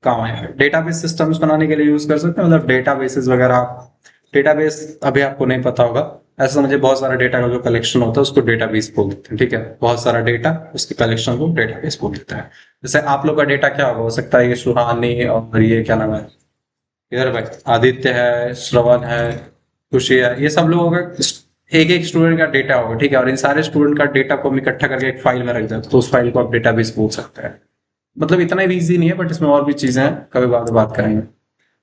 काम आएगा। डेटाबेस सिस्टम्स बनाने के लिए यूज कर सकते हैं, मतलब डेटाबेसेस वगैरह। डेटाबेस अभी आपको नहीं पता होगा, ऐसा समझे बहुत सारा डेटा का जो कलेक्शन होता है उसको डेटाबेस बोल देते हैं, ठीक है। बहुत सारा डेटा उसके कलेक्शन को डेटाबेस बोल देता है। जैसे आप लोग का डेटा क्या होगा, हो सकता है ये सुहानी और ये क्या नाम है, इधर भाई आदित्य है, श्रवण है, खुशी है, ये सब लोगों का एक एक स्टूडेंट का डेटा होगा, ठीक है। और इन सारे स्टूडेंट का डेटा को हम इकट्ठा करके एक फाइल में रख देते हैं, तो उस फाइल को आप डेटाबेस बोल सकते हैं। मतलब इतना भी इजी नहीं है, बट इसमें और भी चीजें हैं, कभी बाद में बात करेंगे।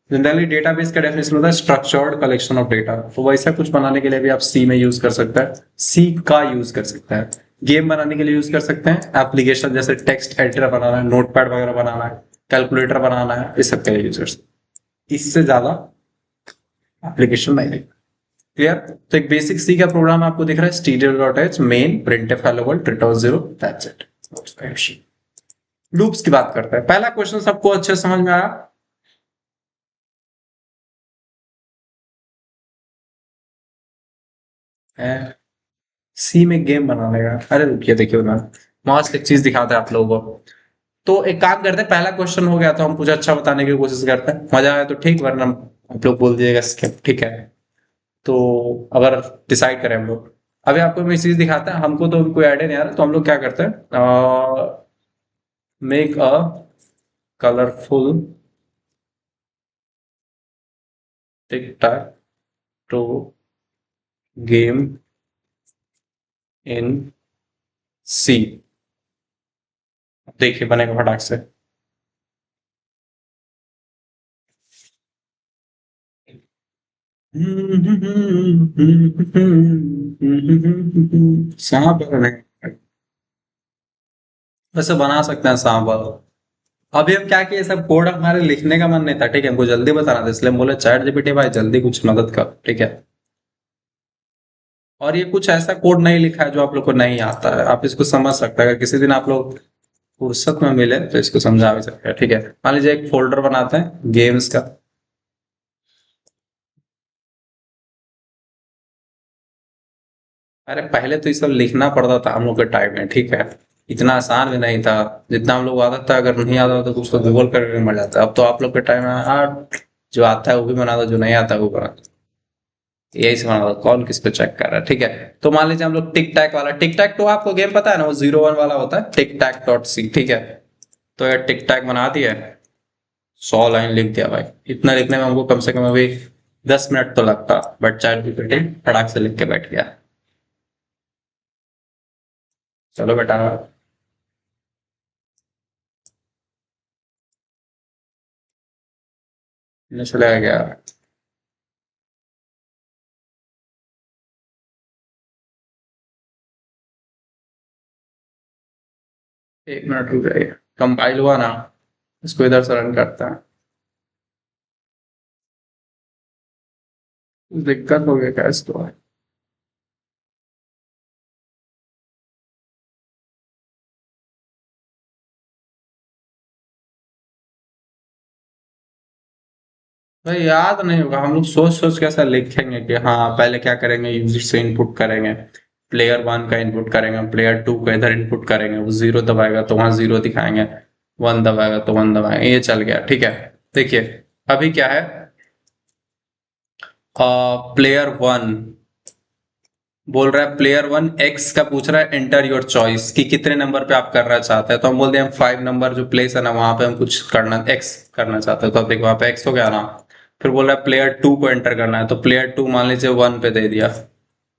जनरली डेटाबेस का डेफिनेशन होता है स्ट्रक्चर्ड कलेक्शन ऑफ डेटा। तो वैसा कुछ बनाने के लिए भी आप सी में यूज कर सकते हैं, सी का यूज कर सकते हैं। गेम बनाने के लिए यूज कर सकते हैं, एप्लीकेशन जैसे टेक्स्ट एडिटर बनाना है, नोटपैड वगैरह बनाना है, कैलकुलेटर बनाना है, इस सब के लिए यूज कर सकते हैं। इससे ज्यादा एप्लीकेशन नहीं है। क्लियर? तो एक बेसिक सी का प्रोग्राम आपको दिख रहा है, stdio.h main printf hello world return 0, that's it. Loops की बात करते हैं। पहला क्वेश्चन सबको अच्छे समझ में आया? सी में गेम बनाने का, अरे रुकिए देखिए ना, मस्त एक चीज दिखाते हैं आप लोगों को। तो एक काम करते हैं, पहला क्वेश्चन हो गया तो हम कुछ अच्छा बताने की कोशिश करते हैं, मजा आया तो ठीक, वरना आप लोग बोल दीजिएगा skip, ठीक है। तो अगर डिसाइड करें हम लोग, अभी आपको मैं चीज दिखाता है, हमको तो अभी कोई आइडिया नहीं आ रहा, तो हम लोग क्या करते हैं, make a colourful tic tac toe game in C. देखिए बनेगा फटाक से। सांप बने। वैसे बना सकते हैं सांप वाला। अभी हम क्या किए, सब कोड हमारे लिखने का मन नहीं था, ठीक है, हमको जल्दी बताना था, इसलिए हम बोले चैट जीपीटी भाई जल्दी कुछ मदद कर, ठीक है। और ये कुछ ऐसा कोड नहीं लिखा है जो आप लोग को नहीं आता है, आप इसको समझ सकते हैं, अगर किसी दिन आप लोग फुर्सत में मिले तो इसको समझा भी सकते हैं, ठीक है। मान लीजिए एक फोल्डर बनाते हैं गेम्स का। अरे पहले तो ये सब लिखना पड़ता था हम लोग के टाइम में, ठीक है। इतना आसान भी नहीं था। जितना हम लोग आता था, अगर नहीं आता तो कुछ तो गूगल करके मर जाता। अब तो आप लोग के टाइम में जो आता है वो भी बना दो, जो नहीं आता है वो बना दो। यही से बना दो, कौन किस पे चेक कर रहा है, ठीक है। तो मान लीजिए हम लोग टिक टैक वाला, टिक टैक तो आपको गेम पता है ना, वो 01 वाला होता है, टिक टैक डॉट सी, ठीक है। तो यार टिक टैक बना दिया, 100 लाइन लिख दिया भाई। इतना लिखने में हमको कम से कम अभी 10 मिनट तो लगता, बट चैट जीपीटी फटाक से लिख के बैठ गया। चलो बेटा। चला गया। 1 मिनट रुक जाइए, कंपाइल हुआ ना, इसको इधर से रन करता है। कुछ दिक्कत हो गया क्या इसको? भाई याद नहीं होगा, हम लोग सोच सोच के ऐसा लिखेंगे कि हाँ पहले क्या करेंगे, यूजर से इनपुट करेंगे, प्लेयर वन का इनपुट करेंगे, प्लेयर टू का इधर इनपुट करेंगे, वो जीरो दबाएगा तो वहां जीरो दिखाएंगे, वन दबाएगा तो वन दबाएंगे, ये चल गया, ठीक है। देखिए अभी क्या है, प्लेयर वन बोल रहा है, प्लेयर वन एक्स का पूछ रहा है, एंटर योर चॉइस कि कितने नंबर पे आप करना चाहते हैं, तो हम बोलते हैं 5 नंबर जो प्लेस है ना वहां पे हम कुछ करना एक्स करना चाहते हैं, तो अब देखो वहां पे एक्स हो गया ना। फिर बोल रहा है प्लेयर टू को एंटर करना है, तो प्लेयर टू मान लीजिए वन पे दे दिया,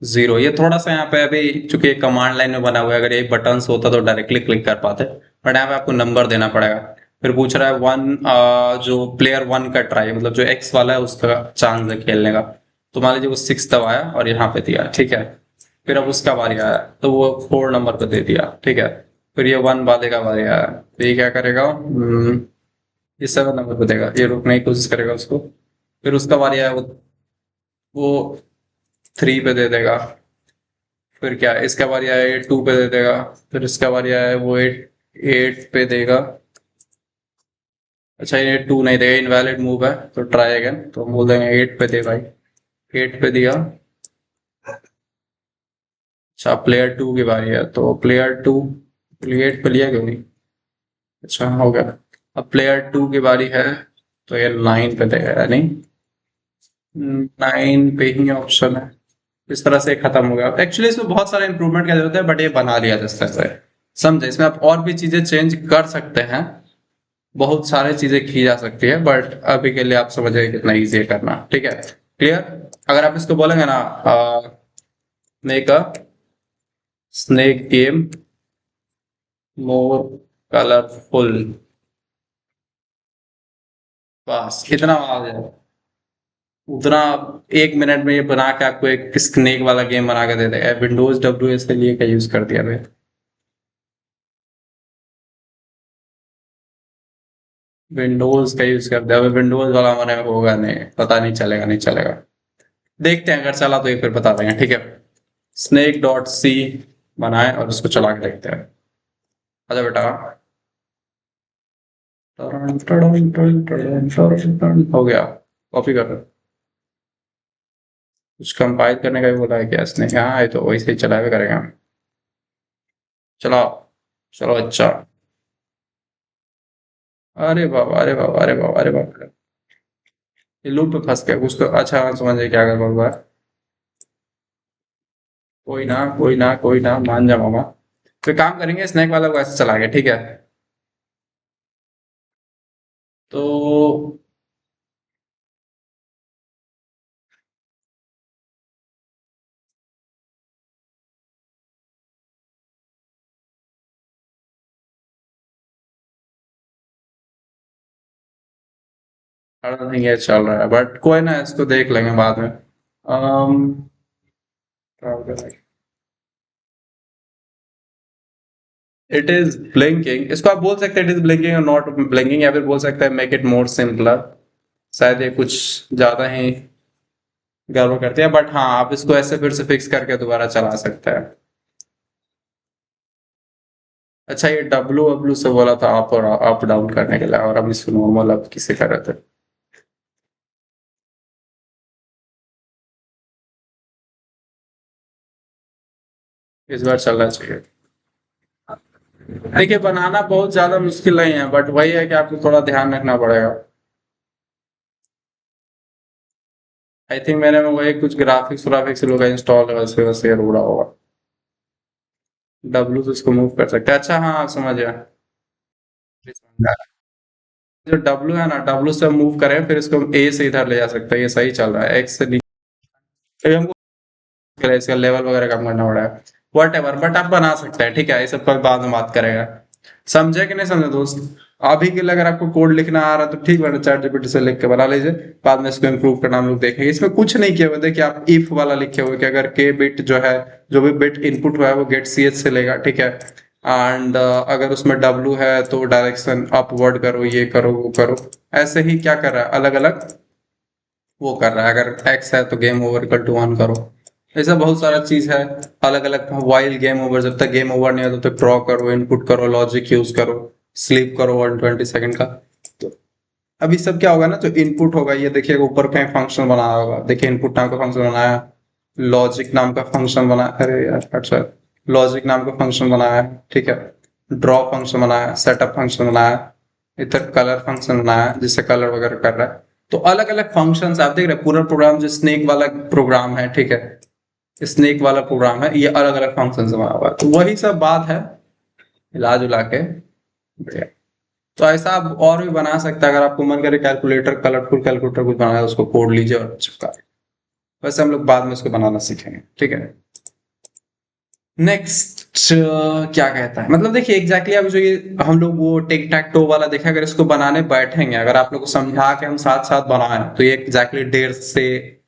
जीरो। ये थोड़ा सा यहाँ पे अभी चूंकि कमांड लाइन में बना हुआ है, अगर ये बटन होता तो डायरेक्टली क्लिक कर पाते, बट यहाँ पे आपको नंबर देना पड़ेगा। फिर पूछ रहा है वन, जो प्लेयर वन का ट्राई मतलब जो एक्स वाला है उसका चांस है खेलने का, तो मान लीजिए वो 6 दबाया और यहाँ पे दिया, ठीक है। फिर अब उसका बारी आया तो वो 4 नंबर पे दे दिया, ठीक है। फिर ये वन वाले का बारी आया, तो ये क्या करेगा, ये 7 नंबर पे देगा, ये रुकने की कोशिश करेगा उसको। फिर उसका बारी आया, वो 3 पे दे देगा। फिर क्या, इसका बारी आया, ये 2 पे दे देगा। फिर इसका बारी आया, वो 8 पे देगा। अच्छा ये 2 नहीं देगा, इनवैलिड मूव है, तो ट्राई अगेन, तो हम बोल देंगे 8 पे दे भाई। 8 पे दिया। अच्छा प्लेयर टू की बारी है, तो प्लेयर टू 8 पे लिया क्यों नहीं? अच्छा हो गया। अब प्लेयर टू की बारी है, तो ये 9 पे देगा, यानी 9 पे ही ऑप्शन है। इस तरह से खत्म हो गया। एक्चुअली इसमें बहुत सारे इंप्रूवमेंट की जरूरत है, बट ये बना लिया जिस तरह से, समझे। इसमें आप और भी चीजें चेंज कर सकते हैं, बहुत सारे चीजें की जा सकती है, बट अभी के लिए आप समझिए कितना ईजी है करना, ठीक है। क्लियर। अगर आप इसको बोलेंगे ना, make a snake game more colourful, बस इतना आ जाए, उतना 1 मिनट में ये बना के आपको एक स्नेक वाला गेम बना के दे देगा। विंडोज डब्ल्यू एस के लिए क्या यूज कर दिया मैं। विंडोज का यूज कर दिया, अभी विंडोज वाला हमारे में होगा नहीं, पता नहीं चलेगा, नहीं चलेगा। देखते हैं, अगर चला तो ये फिर बता देंगे, ठीक है। स्नेक डॉट सी बनाए और उसको चला के देखते हैं। अच्छा बेटा, हो गया, कॉपी कर। कुछ कंपाइल करने का भी बोला है क्या इसने? हाँ ये तो वैसे ही चला के करेगा। चलो, चलो अच्छा। अरे बाबा, अरे बाबा, अरे बाबा, अरे बाबा, ये लूप पे फंस गया कुछ तो। अच्छा हाँ समझ गए क्या कर हुआ है। कोई ना, कोई ना, कोई ना, मान जा मामा। फिर काम करेंगे, स्नैक वाला को ऐसे चला गया, ठीक है। तो नहीं ये चल रहा है, बट कोई ना, इसको देख लेंगे बाद में। इट इज ब्लिंकिंग, इसको आप बोल सकते हैं इट इज ब्लिंकिंग और नॉट ब्लिंकिंग, या फिर बोल सकते हैं मेक इट मोर सिंपलर। शायद ये कुछ ज्यादा ही गड़बड़ करते हैं, बट हाँ आप इसको ऐसे फिर से फिक्स करके दोबारा चला सकते हैं। अच्छा, ये डब्लू डब्लू से बोला था अप और अप डाउन करने के लिए, और अब इसको नॉर्मल अप किसे कर रहे थे। इस बार चलना चाहिए। देखिए बनाना बहुत ज्यादा मुश्किल नहीं है, बट वही है कि आपको थोड़ा ध्यान रखना पड़ेगा। आई थिंक मेरे में वही कुछ ग्राफिक्स व्राफिक्स लोग इंस्टॉल है, वैसे वैसे ये रोड़ा होगा। डब्लू से इसको मूव कर सकते हैं। अच्छा हाँ समझ गया। जो डब्लू है ना, डब्लू से मूव करें फिर इसको ए से इधर ले जा सकते हैं, ये सही चल रहा है। एक्स से नीचे हमको इसका लेवल वगैरह कम करना पड़ा है, वट एवर, बट आप बना सकते हैं। ठीक है, ये सब पर बाद में बात करेगा। समझे कि नहीं समझे दोस्त? अभी के लिए अगर आपको कोड लिखना आ रहा है तो ठीक है, चैट जीपीटी से लिख के बना लीजिए, बाद में इसको इम्प्रूव करना हम लोग देखेंगे। इसमें कुछ नहीं किया हुआ, देखिए आप इफ वाला लिखे हुए कि अगर के बिट जो है, जो भी बिट इनपुट हुआ है वो गेट सी एच से लेगा, ठीक है। एंड अगर उसमें डब्लू है तो डायरेक्शन अपवर्ड करो, ये करो वो करो, ऐसे ही क्या कर रहा है अलग अलग वो कर रहा है। अगर एक्स है तो गेम ओवर इक्वल टू 1 करो, ऐसा बहुत सारा चीज है अलग अलग। वाइल गेम ओवर, जब तक गेम ओवर नहीं होता तब तक ड्रॉ करो, इनपुट करो, लॉजिक यूज करो, स्लीप करो 120 सेकंड का। तो अभी सब क्या होगा ना, जो इनपुट होगा ये देखिएगा ऊपर कहीं फंक्शन बनाया होगा, देखिए इनपुट नाम का फंक्शन बनाया, लॉजिक नाम का फंक्शन बनाया, अरे यार अच्छा, लॉजिक नाम का फंक्शन बनाया है, ठीक है। ड्रॉ फंक्शन बनाया, सेटअप फंक्शन बनाया, इधर कलर फंक्शन बनाया जिससे कलर वगैरह कर रहा है। तो अलग अलग फंक्शंस आप देख रहे हैं, पूरा प्रोग्राम जो स्नेक वाला प्रोग्राम है, ठीक है, स्नेक वाला प्रोग्राम है, ये अलग अलग फंक्शन से बना हुआ है। तो वही सब बात है, हिला जुला के बढ़िया। तो ऐसा आप और भी बना सकते हैं, अगर आपको मन करे कैलकुलेटर, कलरफुल कैलकुलेटर कुछ बनाना है, उसको कोड लीजिए और चिपका। वैसे हम लोग बाद में उसको बनाना सीखेंगे, ठीक है। नेक्स्ट क्या कहता है, मतलब देखिए एग्जैक्टली अभी जो ये हम लोग वो टिक टैक टो वाला देखे, अगर इसको बनाने बैठेंगे, अगर आप लोग को समझा के हम साथ साथ बनाए तो ये एग्जैक्टली 1.5 से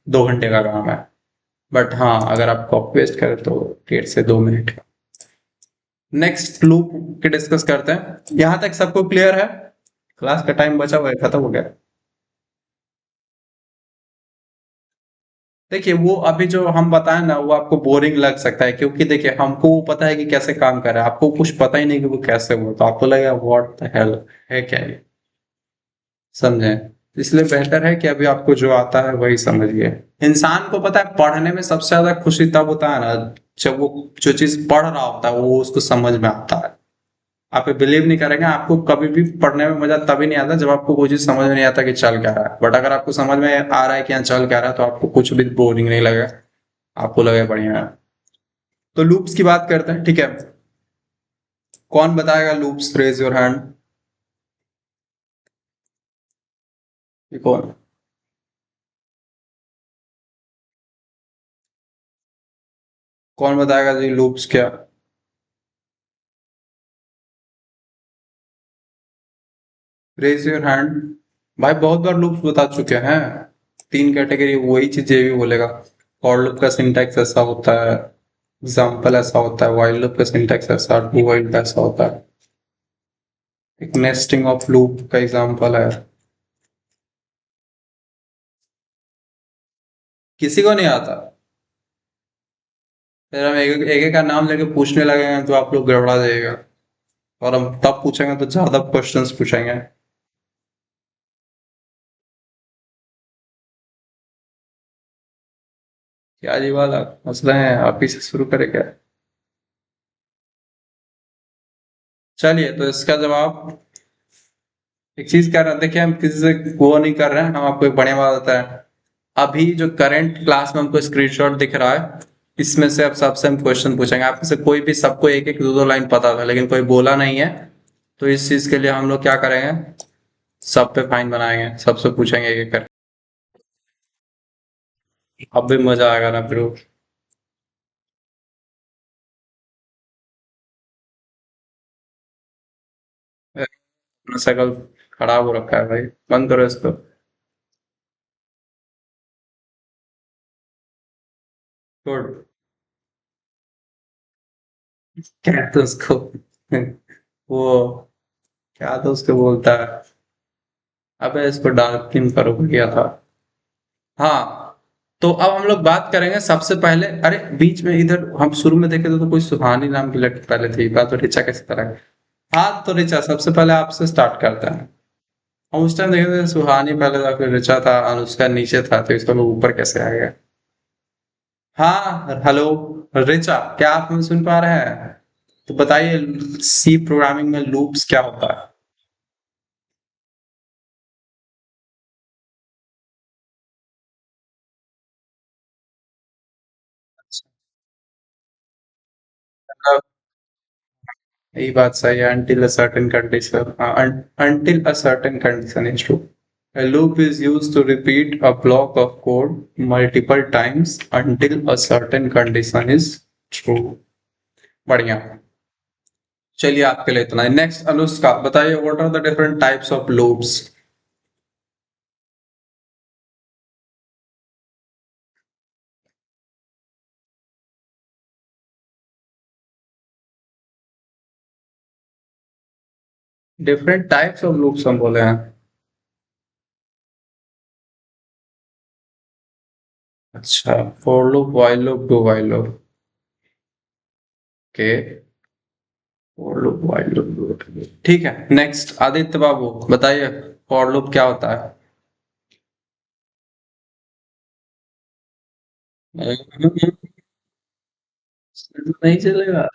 2 घंटे का काम है। बट हाँ अगर आप कॉपी पेस्ट करें तो 1.5 से 2 मिनट का। नेक्स्ट लूप के डिस्कस करते हैं, यहां तक सबको क्लियर है? क्लास का टाइम बचा हुआ है, खत्म हो गया। देखिए वो अभी जो हम बताए ना वो आपको बोरिंग लग सकता है, क्योंकि देखिए हमको पता है कि कैसे काम कर रहा है, आपको कुछ पता ही नहीं कि वो कैसे हुआ, तो आपको लगेगा व्हाट द हेल है क्या ये, समझे? इसलिए बेहतर है कि अभी आपको जो आता है वही समझिए। इंसान को पता है पढ़ने में सबसे ज्यादा खुशी तब होता है ना, जब वो जो चीज पढ़ रहा होता है वो उसको समझ में आता है। आप बिलीव नहीं करेंगे, आपको कभी भी पढ़ने में मजा तभी नहीं आता जब आपको कोई चीज समझ में नहीं आता कि चल क्या रहा है। बट अगर आपको समझ में आ रहा है कि यहाँ चल क्या रहा है तो आपको कुछ भी बोरिंग नहीं लगेगा, आपको लगेगा बढ़िया है। तो लूप्स की बात करते हैं, ठीक है। कौन बताएगा लूप्स? Raise your hand. कौन? कौन बताएगा जी लूप्स क्या? Raise your hand. भाई बहुत बार लूप्स बता चुके हैं, 3 कैटेगरी, वही चीज ये भी बोलेगा। फॉर लूप का सिंटैक्स ऐसा होता है, एग्जाम्पल ऐसा होता है, व्हाइल लूप का सिंटैक्स ऐसा, डू व्हाइल का ऐसा होता है, एक नेस्टिंग ऑफ लूप का एग्जाम्पल है। किसी को नहीं आता? फिर हम एक एक का नाम लेके पूछने लगेंगे तो आप लोग गड़बड़ा जाएगा, और हम तब पूछेंगे तो ज्यादा क्वेश्चंस पूछेंगे। क्या जी वाला मसला है, आप ही से शुरू करें क्या? चलिए तो इसका जवाब, एक चीज कर रहे हैं, देखिए हम किसी से वो नहीं कर रहे हैं, हम आपको एक बढ़िया बात बताते हैं। अभी जो करंट क्लास में हमको स्क्रीनशॉट दिख रहा है, इसमें से अब सबसे हम क्वेश्चन पूछेंगे। आप में से कोई भी, सबको एक एक दो दो लाइन पता था लेकिन कोई बोला नहीं है, तो इस चीज के लिए हम लोग क्या करेंगे, सब पे फाइन बनाएंगे, सबसे पूछेंगे एक एक करके। अब भी मजा आएगा ना ब्रो। अपना शकल खराब हो रखा है भाई, बंद करो इसको। छोड़। क्या तो उसको वो क्या तो उसको बोलता है। अबे इसको डार्क थीम करो किया था। हाँ, तो अब हम लोग बात करेंगे सबसे पहले। अरे बीच में इधर हम शुरू में देखे थे तो कोई सुहानी नाम की लड़की पहले थी, बात तो ऋचा कैसे तरह। हाँ तो ऋचा सबसे पहले आपसे स्टार्ट करते हैं। हम उस टाइम देखे थे सुहानी पहले था, फिर ऋचा था, अनुष्का नीचे था, तो इसका लोग ऊपर कैसे आ गया। हाँ हेलो ऋचा, क्या आप हमें सुन पा रहे हैं? तो बताइए, सी प्रोग्रामिंग में लूप्स क्या होता है? अच्छा, मतलब यही बात सही है, until a certain condition, until a certain condition is true. A loop is used to repeat a block of code multiple times until a certain condition is true. बढ़िया। चलिए आपके लिए इतना है। नेक्स्ट अनुष्का बताइए, what are the different types of loops? Different types of loops हम बोले हैं। अच्छा, for loop, while loop, do while loop. Okay, for loop, while loop, do while loop. ठीक है, नेक्स्ट आदित्य बाबू बताइए, फॉर लूप क्या होता है? नहीं चलेगा।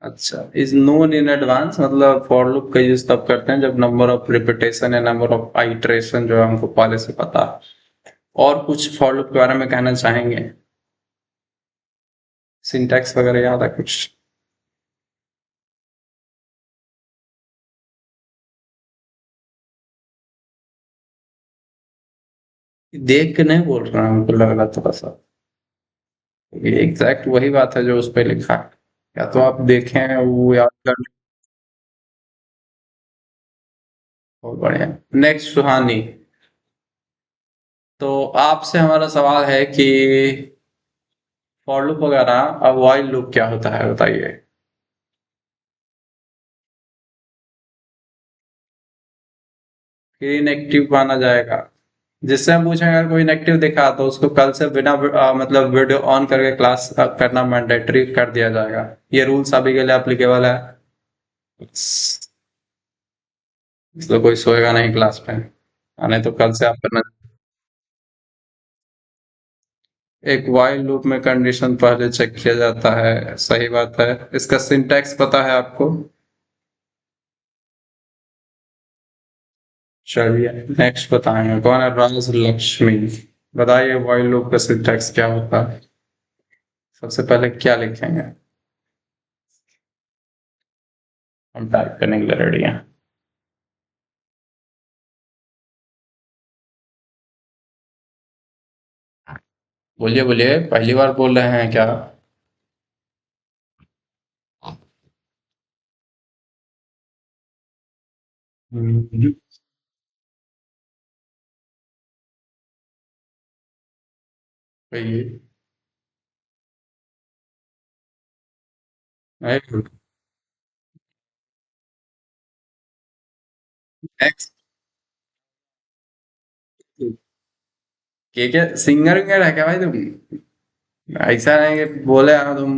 अच्छा, इज नोन इन एडवांस मतलब फॉर लूप का यूज तब करते हैं जब नंबर ऑफ रिपीटेशन या नंबर ऑफ आइटरेशन जो है हमको पहले से पता है। और कुछ फॉर लूप के बारे में कहना चाहेंगे? सिंटैक्स वगैरह याद है कुछ? देख के नहीं बोल रहा हूँ, हमको लग रहा थोड़ा सा। ये एग्जैक्ट वही बात है जो उस पर लिखा है, या तो आप देखें वो याद कर। बहुत बढ़िया। नेक्स्ट सुहानी, तो आपसे हमारा सवाल है कि फॉर लूप वगैरह अब व्हाइल लूप क्या होता है बताइए। फिर इनएक्टिव माना जाएगा। जिससे हम पूछेंगे अगर कोई इनएक्टिव दिखा तो उसको कल से बिना मतलब वीडियो ऑन करके क्लास करना मैंडेटरी कर दिया जाएगा। ये रूल्स अभी के लिए एप्लीकेबल है। इसलिए कोई सोएगा नहीं क्लास में, नहीं तो कल से आप करना। एक while लूप में कंडीशन पहले चेक किया जाता है, सही बात है। इसका सिंटैक्स पता है आपको? चलिए नेक्स्ट बताएंगे, कौन है? राज लक्ष्मी। बताइए while लूप का सिंटैक्स क्या होता है? सबसे पहले क्या लिखेंगे? हम टाइप करने के लिए रेडी हैं। बोलिए बोलिए, पहली बार बोल रहे हैं क्या? हम्म, वही। नेक्स्ट, क्या सिंगर विंगर है क्या भाई तुम? ऐसा नहीं कि बोले हाँ तुम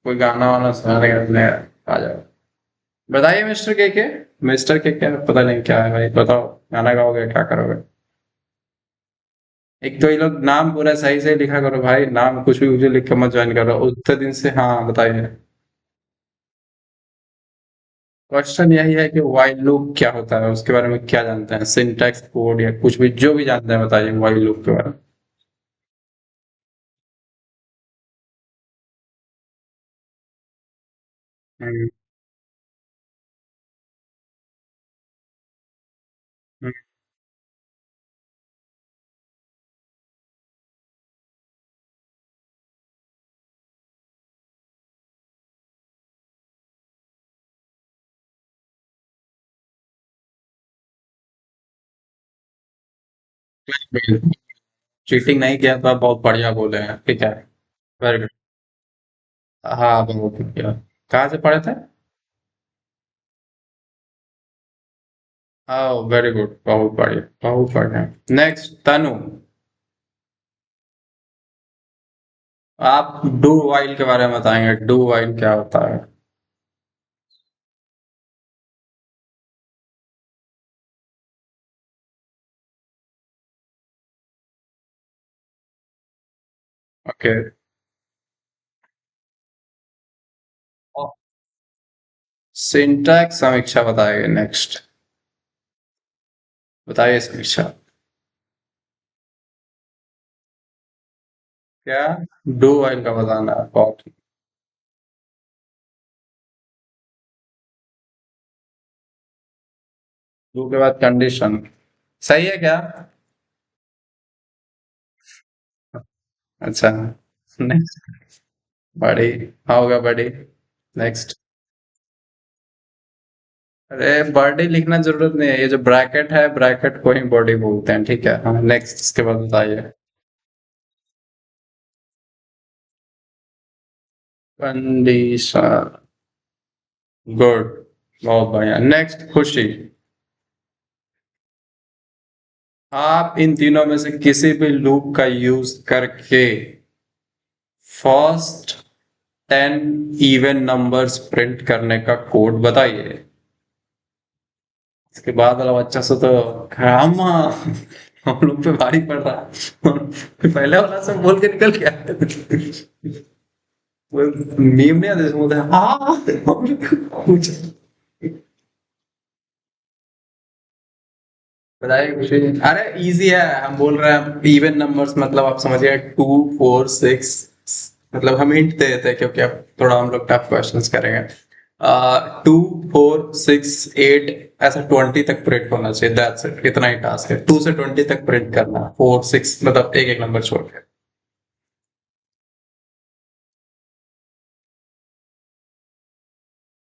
कोई गाना वाना सुनाने के आ जाओ। बताइए मिस्टर के। मिस्टर के क्या पता नहीं क्या है भाई, बताओ। गाना गाओगे क्या करोगे? एक तो ये लोग नाम पूरा सही से लिखा करो भाई, नाम कुछ भी मुझे लिख के मत ज्वाइन करो उतने दिन से। हाँ बताइए। क्वेश्चन यही है कि व्हाइल लूप क्या होता है, उसके बारे में क्या जानते हैं? सिंटैक्स कोड या कुछ भी जो भी जानते हैं बताइए व्हाइल लूप के बारे में। हम्म, हम्म, चीटिंग नहीं किया तो आप बहुत बढ़िया बोले हैं, ठीक है। Very good. हाँ बहुत बढ़िया। कहाँ से पढ़े थे? हाँ वेरी गुड, बहुत बढ़िया, बहुत बढ़िया। नेक्स्ट तनु, आप डू वाइल के बारे में बताएंगे, डू वाइल क्या होता है? ओके। सिंटैक्स समीक्षा बताइए नेक्स्ट। बताइए समीक्षा। क्या? डू वाइल का बताना है, बहुत। डू के बाद कंडीशन, सही है क्या? अच्छा। नेक्स्ट। बड़ी, हाँ होगा बड़ी। नेक्स्ट। अरे बॉडी लिखना जरूरत नहीं है, ये जो ब्रैकेट है ब्रैकेट को ही बॉडी बोलते हैं, ठीक है। हाँ नेक्स्ट, इसके बाद बताइए। कंडीशन, गुड, बहुत बढ़िया। नेक्स्ट खुशी। आप इन तीनों में से किसी भी लूप का यूज करके फर्स्ट 10 इवन नंबर्स प्रिंट करने का कोड बताइए। इसके बाद वाला बच्चा से तो हम हम लोग पे भारी पड़ रहा है। पहले वाला सब बोल के निकल गया। वो मीम नहीं आते जिसमें बोलते हैं, हाँ हम लोग को कुछ बताइए कुछ। अरे इजी है, हम बोल रहे हैं इवन नंबर्स, मतलब आप समझिए 2 4 6, मतलब हम हिंट दे देते हैं क्योंकि अब थोड़ा हम लोग टफ क्वेश्चंस करेंगे। 2 4 6 8, ऐसा 20 तक प्रिंट होना चाहिए, दैट्स इट, इतना ही टास्क है, 2 से 20 तक प्रिंट करना, 4 6 मतलब एक एक नंबर छोड़ के।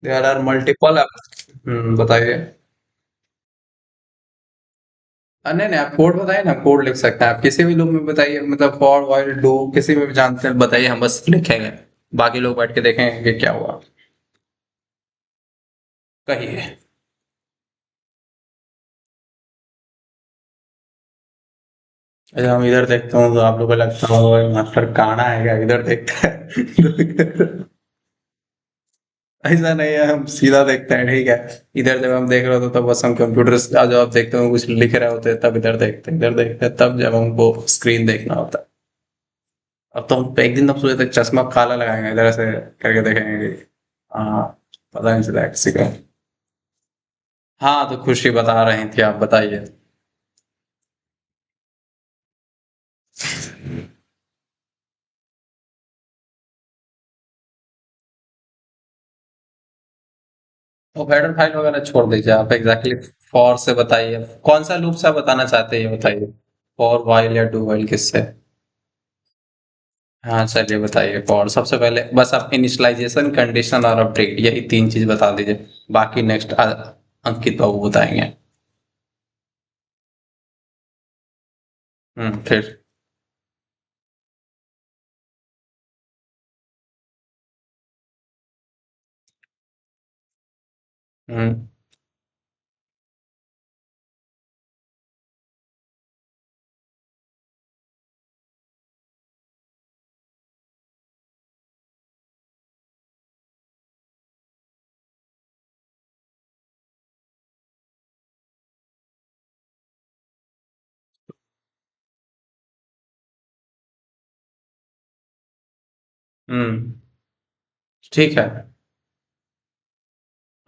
There are multiple. बताइए। नहीं नहीं, आप कोड बताइए ना, कोड लिख सकते हैं आप किसी भी लूप में, बताइए मतलब फॉर व्हाइल डू किसी में भी जानते हैं बताइए, हम बस लिखेंगे, बाकी लोग बैठ के देखेंगे कि क्या हुआ। कहिए। अच्छा हम इधर देखता हूँ तो आप लोग को लगता होगा मास्टर काना है क्या, इधर देखता है। ऐसा नहीं है, हम सीधा देखते हैं, ठीक है। इधर जब हम देख रहे होते तब बस हम कंप्यूटर से जब आप देखते हो कुछ लिख रहे होते हैं तब इधर देखते हैं, इधर देखते हैं तब जब हमको स्क्रीन देखना होता है। अब तो हम एक दिन तब सोचे थे चश्मा काला लगाएंगे, इधर से करके देखेंगे कि हाँ, पता नहीं चला किसी को। हाँ तो खुशी बता रही थी, आप बताइए। वो हेडर फाइल वगैरह छोड़ दीजिए, आप एग्जैक्टली फॉर से बताइए, कौन सा लूप से आप बताना चाहते हैं ये बताइए। फॉर वाइल या डू वाइल किससे? हाँ चलिए बताइए, फॉर सबसे पहले बस आप इनिशियलाइजेशन कंडीशन और अपडेट यही 3 चीज बता दीजिए, बाकी नेक्स्ट अंकित बाबू बताएंगे। फिर। हम्म। हम्म। ठीक है।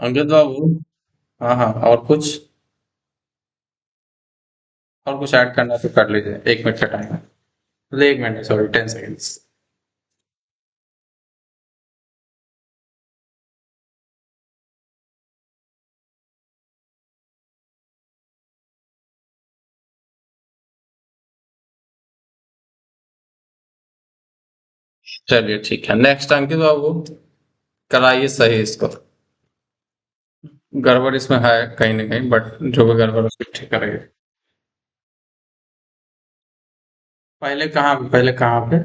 अंकित बाबू। हाँ हाँ, और कुछ? और कुछ ऐड करना है तो कर लीजिए, 1 मिनट का टाइम है, मतलब 1 मिनट, सॉरी 10 सेकेंड्स। चलिए ठीक है, नेक्स्ट अंकित बाबू कराइए सही इसको। गड़बड़ इसमें है कहीं ना कहीं, बट जो भी गड़बड़ है उसको ठीक करेंगे। पहले कहाँ पे,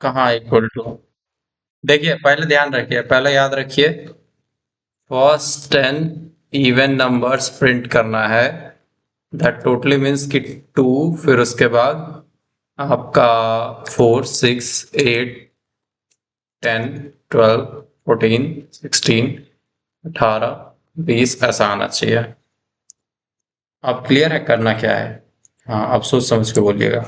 कहाँ इक्वल टू। देखिए पहले ध्यान रखिए, पहले याद रखिए, फर्स्ट 10 इवन नंबर्स प्रिंट करना है। दैट टोटली मीन्स कि 2, फिर उसके बाद आपका 4, 6, 8, 10, 12, 14, 16, 18, 20 ऐसा आना चाहिए। अब क्लियर है करना क्या है? हाँ, अब सोच समझ के बोलिएगा।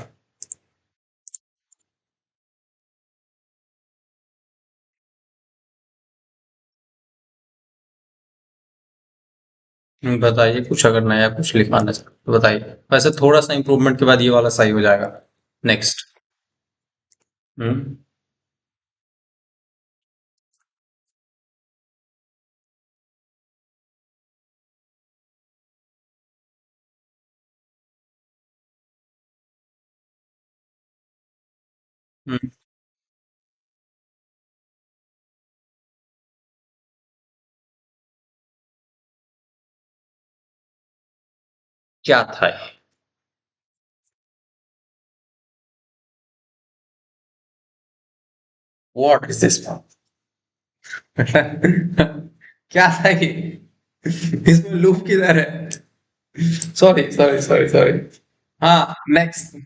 बताइए कुछ, अगर नया कुछ लिखवाना चाहे तो बताइए। वैसे थोड़ा सा इम्प्रूवमेंट के बाद ये वाला सही हो जाएगा। नेक्स्ट। हम्म। हम्म। क्या था ये? What is this? क्या था ये? इसमें लूप किधर है? Sorry sorry sorry sorry. हाँ, नेक्स्ट।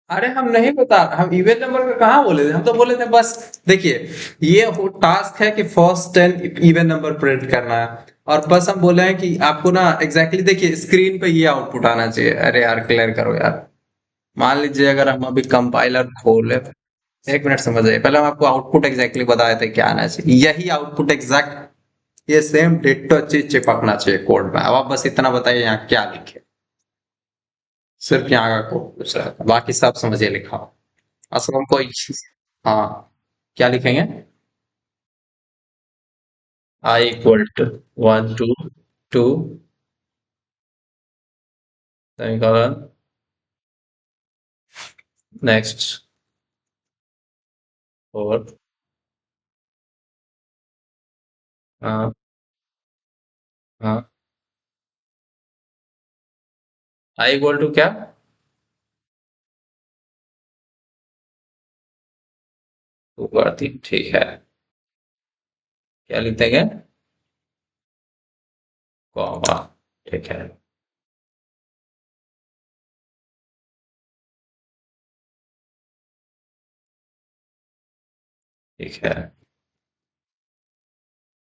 अरे हम नहीं बता, हम इवन नंबर का कहाँ बोले थे, हम तो बोले थे बस। देखिए, ये वो टास्क है कि फर्स्ट 10 इवन नंबर प्रिंट करना है। और बस हम बोले हैं कि आपको ना एग्जैक्टली देखिए स्क्रीन पे ये आउटपुट आना चाहिए। अरे यार क्लियर करो यार। मान लीजिए अगर हम अभी कंपाइलर खोले, एक मिनट समझ आइए, पहले हम आपको आउटपुट एग्जैक्टली बताए थे क्या आना चाहिए, यही आउटपुट एग्जैक्ट ये सेम डिट्टो चीज चिपकना चाहिए कोड में। अब आप बस इतना बताइए यहाँ क्या लिखे। सिर्फ यहाँ का कोड पूछ रहा था, बाकी सब समझिए लिखा हो। असल में कोई, हाँ, क्या लिखेंगे? आई इक्वल टू 1 2 2 सेमीकोलन, नेक्स्ट 4। हाँ हाँ। आई इक्वल टू क्या? 2 बार 3, ठीक है। क्या लिखते हैं? कॉमा, ठीक है। ठीक है।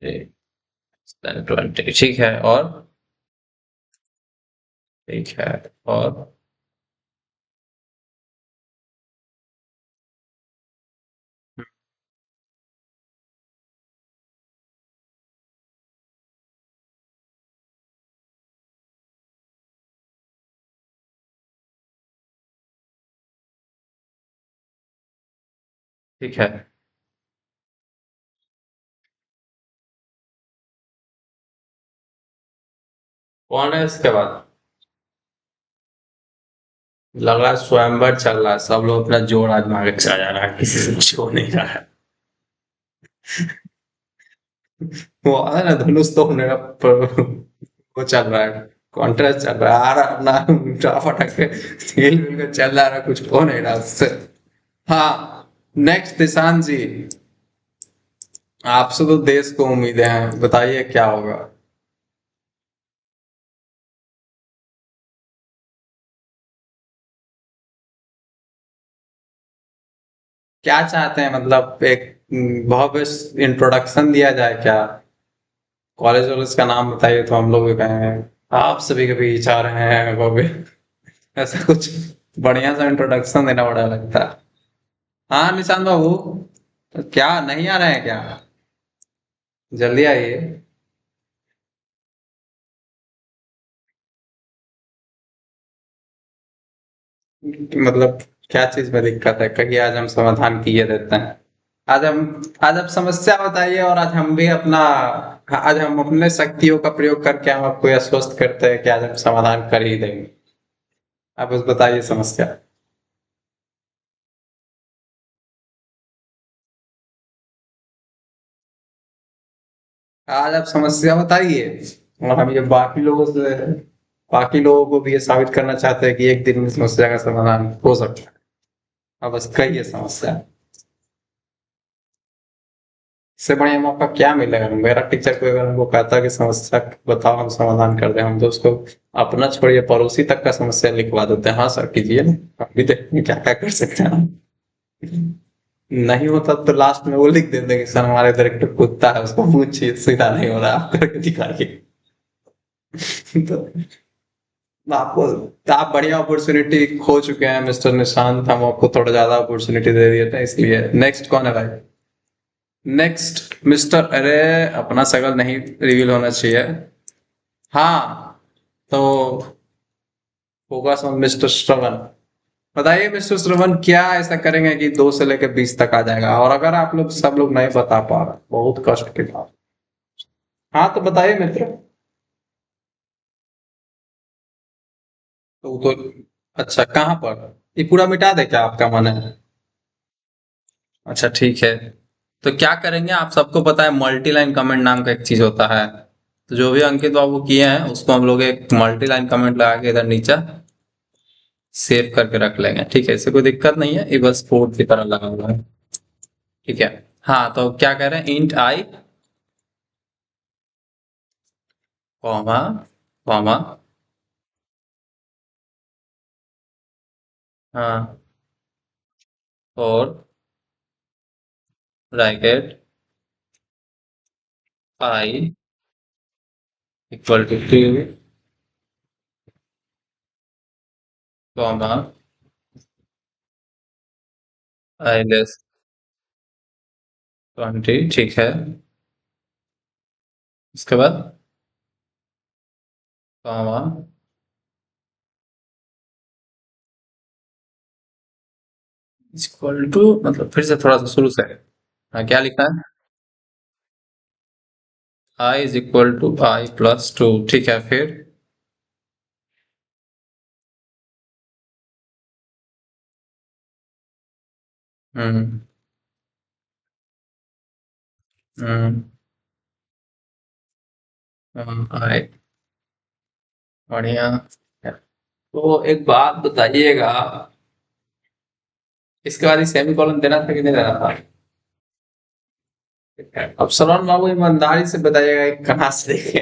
20, ठीक है। और ठीक है। और ठीक है। कौन है इसके बाद? लग रहा है स्वयंवर चल रहा है, सब लोग अपना जोर आजमा के चला जा रहा है, किसी से कुछ हो नहीं रहा है। वो है ना धनुष तो होने का वो चल रहा है, कॉन्ट्रास्ट चल रहा है, आ रहा अपना फटाफट के हिल मिल के चल रहा है, कुछ हो नहीं रहा उससे। हाँ, नेक्स्ट दिशांत जी, आपसे तो देश को उम्मीदें हैं, बताइए क्या होगा। क्या चाहते हैं, मतलब एक भव्य इंट्रोडक्शन दिया जाए क्या? कॉलेज वॉलेज का नाम बताइए तो हम लोग भी कहेंगे आप सभी कभी चाह रहे हैं भव्य, ऐसा कुछ बढ़िया सा इंट्रोडक्शन देना बड़ा लगता है। हाँ निशांत बाबू, तो क्या नहीं आ रहे हैं क्या? जल्दी आइए। मतलब क्या चीज में दिक्कत है, कहिए, आज हम समाधान किए देते हैं। आज आप समस्या बताइए, और आज हम अपने शक्तियों का प्रयोग करके हम आपको आश्वस्त करते हैं कि आज हम समाधान कर ही देंगे। आप बस बताइए समस्या। आज आप समस्या बताइए और हम ये बाकी लोगों को भी ये साबित करना चाहते हैं कि एक दिन में समस्या का समाधान हो सकता है। अब बस कहिए समस्या। इससे बढ़िया मौका क्या मिलेगा? मेरा टीचर को अगर हमको कहता है कि समस्या बताओ हम समाधान कर दें, हम तो उसको अपना छोड़िए पड़ोसी तक का समस्या लिखवा देते हैं। हाँ सर कीजिए ना, हम भी देखते हैं क्या क्या कर सकते हैं। नहीं होता तो लास्ट में वो लिख देते हैं कि सर हमारे इधर एक कुत्ता है उसको पूछिए सीधा नहीं हो रहा, आप करके दिखाइए। तो आपको आप बढ़िया अपॉर्चुनिटी खो चुके हैं मिस्टर निशांत, हम आपको थोड़ा ज्यादा अपॉर्चुनिटी दे दिए थे इसलिए। नेक्स्ट कौन है भाई? नेक्स्ट मिस्टर, अरे अपना शक्ल नहीं रिवील होना चाहिए। हाँ तो होगा सब मिस्टर श्रवण। बताइए मिस्टर श्रवण, क्या ऐसा करेंगे कि 2 से लेकर 20 तक आ जाएगा? और अगर आप लोग सब लोग नहीं बता पा रहे, बहुत कष्ट के बाद। हाँ तो बताइए मित्र। तो अच्छा कहाँ पर? ये पूरा मिटा दे क्या आपका मन है? अच्छा ठीक है। तो क्या करेंगे, आप सबको पता है मल्टी लाइन कमेंट नाम का एक चीज होता है। तो जो भी अंकित बाबू किए हैं उसको हम लोग एक मल्टी लाइन कमेंट लगा के इधर नीचे सेव करके रख लेंगे। ठीक है, इससे कोई दिक्कत नहीं है, ये बस कोड की तरह लगा हुआ है। ठीक है। हाँ तो क्या कह रहे हैं, इंट आई कॉमा कॉमा, हाँ, और bracket I equal to 2 comma I less 20। ठीक है, उसके बाद कॉमा इक्वल टू, मतलब फिर से थोड़ा सा शुरू से। हाँ क्या लिखा है? I is equal to I plus 2। ठीक है फिर। हम्म हम्म आई, बढ़िया। तो एक बात बताइएगा, इसके बाद सेमी कॉलन देना था कि नहीं देना था? अब सलमान बाबू ईमानदारी से बताइएगा कि कहाँ से देखे।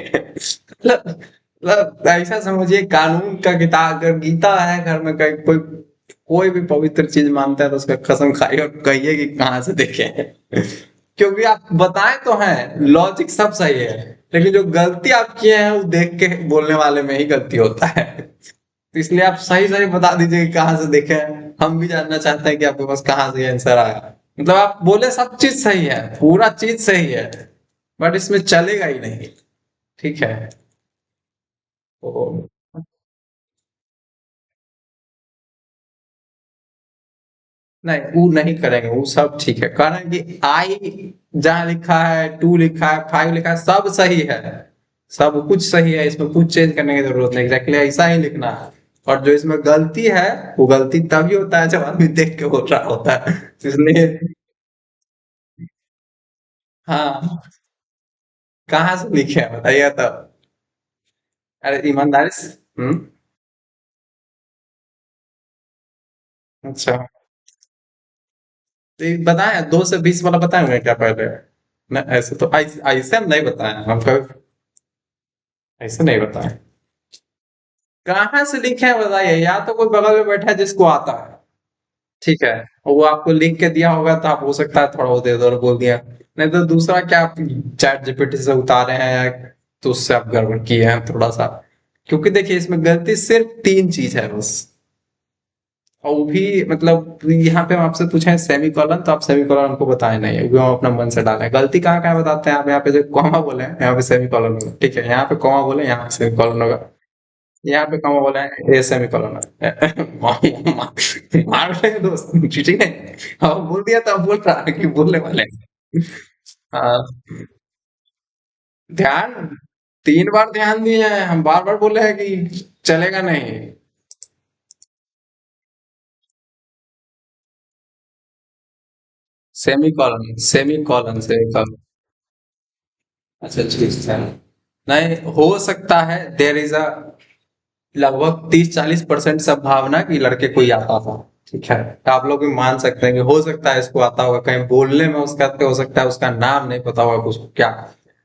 मतलब ऐसा समझिए, कानून का किताब अगर गीता है घर में, कहीं कोई कोई भी पवित्र चीज मानता है तो उसका कसम खाइए और कहिए कि कहाँ से देखे हैं। क्योंकि आप बताएं तो हैं, लॉजिक सब सही है, लेकिन जो गलती आप किए हैं वो देख के बोलने वाले में ही गलती होता है। तो इसलिए आप सही सही बता दीजिए कि कहाँ से देखे हैं, हम भी जानना चाहते हैं कि आपके पास कहाँ से आंसर आया। मतलब आप बोले सब चीज सही है, पूरा चीज सही है, बट इसमें चलेगा ही नहीं। ठीक है। तो नहीं वो नहीं करेंगे, वो सब ठीक है। कारण कि आई जहां लिखा है, 2 लिखा है, 5 लिखा है, सब सही है। सब कुछ सही है, इसमें कुछ चेंज करने की जरूरत नहीं, एग्जैक्टली ऐसा ही लिखना है। और जो इसमें गलती है, वो गलती तभी होता है जब आदमी देख के बोल रहा होता है। इसलिए हाँ, कहाँ से लिखे हैं बताइए तो। अरे ईमानदारी से। अच्छा, तो ये बताएं 2 से 20 वाला बताएंगे क्या पहले? न, ऐसे तो ऐसे ऐसे हम नहीं बताए, हम कभी ऐसे नहीं बताए। कहाँ से लिखे हैं बताइए, या तो कोई बगल में बैठा है जिसको आता है। ठीक है, वो आपको लिख के दिया होगा तो आप हो सकता है थोड़ा वो दे दो और बोल दिया। नहीं तो दूसरा क्या, आप चैट जीपीटी से उतारे हैं या तो उससे आप गड़बड़ किए हैं थोड़ा सा। क्योंकि देखिए इसमें गलती सिर्फ 3 चीज है बस। और वो भी मतलब यहाँ पे हम आपसे पूछे सेमी कॉलन, तो आप सेमी कॉलन हमको बताए नहीं है, वो हम अपना मन से डाले हैं। गलती कहाँ कहाँ बताते हैं आप? यहाँ पे जो कॉमा बोले हैं यहाँ पे सेमी कॉलन होगा, ठीक है, यहाँ पे कॉमा बोले यहाँ पे सेमी कॉलन होगा। यहाँ पे कॉमा बोले हैं ये सेमी कॉलन है। मार रहे हैं दोस्त, चीटिंग है। अब बोल दिया तो अब बोल रहा है कि बोलने वाले हैं। हाँ, ध्यान 3 बार ध्यान दिए हैं, हम बार बार बोले हैं कि चलेगा नहीं। Semi colon semi colon semi colon. अच्छा ठीक है। नहीं हो सकता है, देर इज अ लगभग 30-40% संभावना कि लड़के को ही आता था। ठीक है, तो आप लोग भी मान सकते हैं कि हो सकता है इसको आता होगा, कहीं बोलने में उसका हो सकता है उसका नाम नहीं पता होगा कि उसको क्या कहते हैं।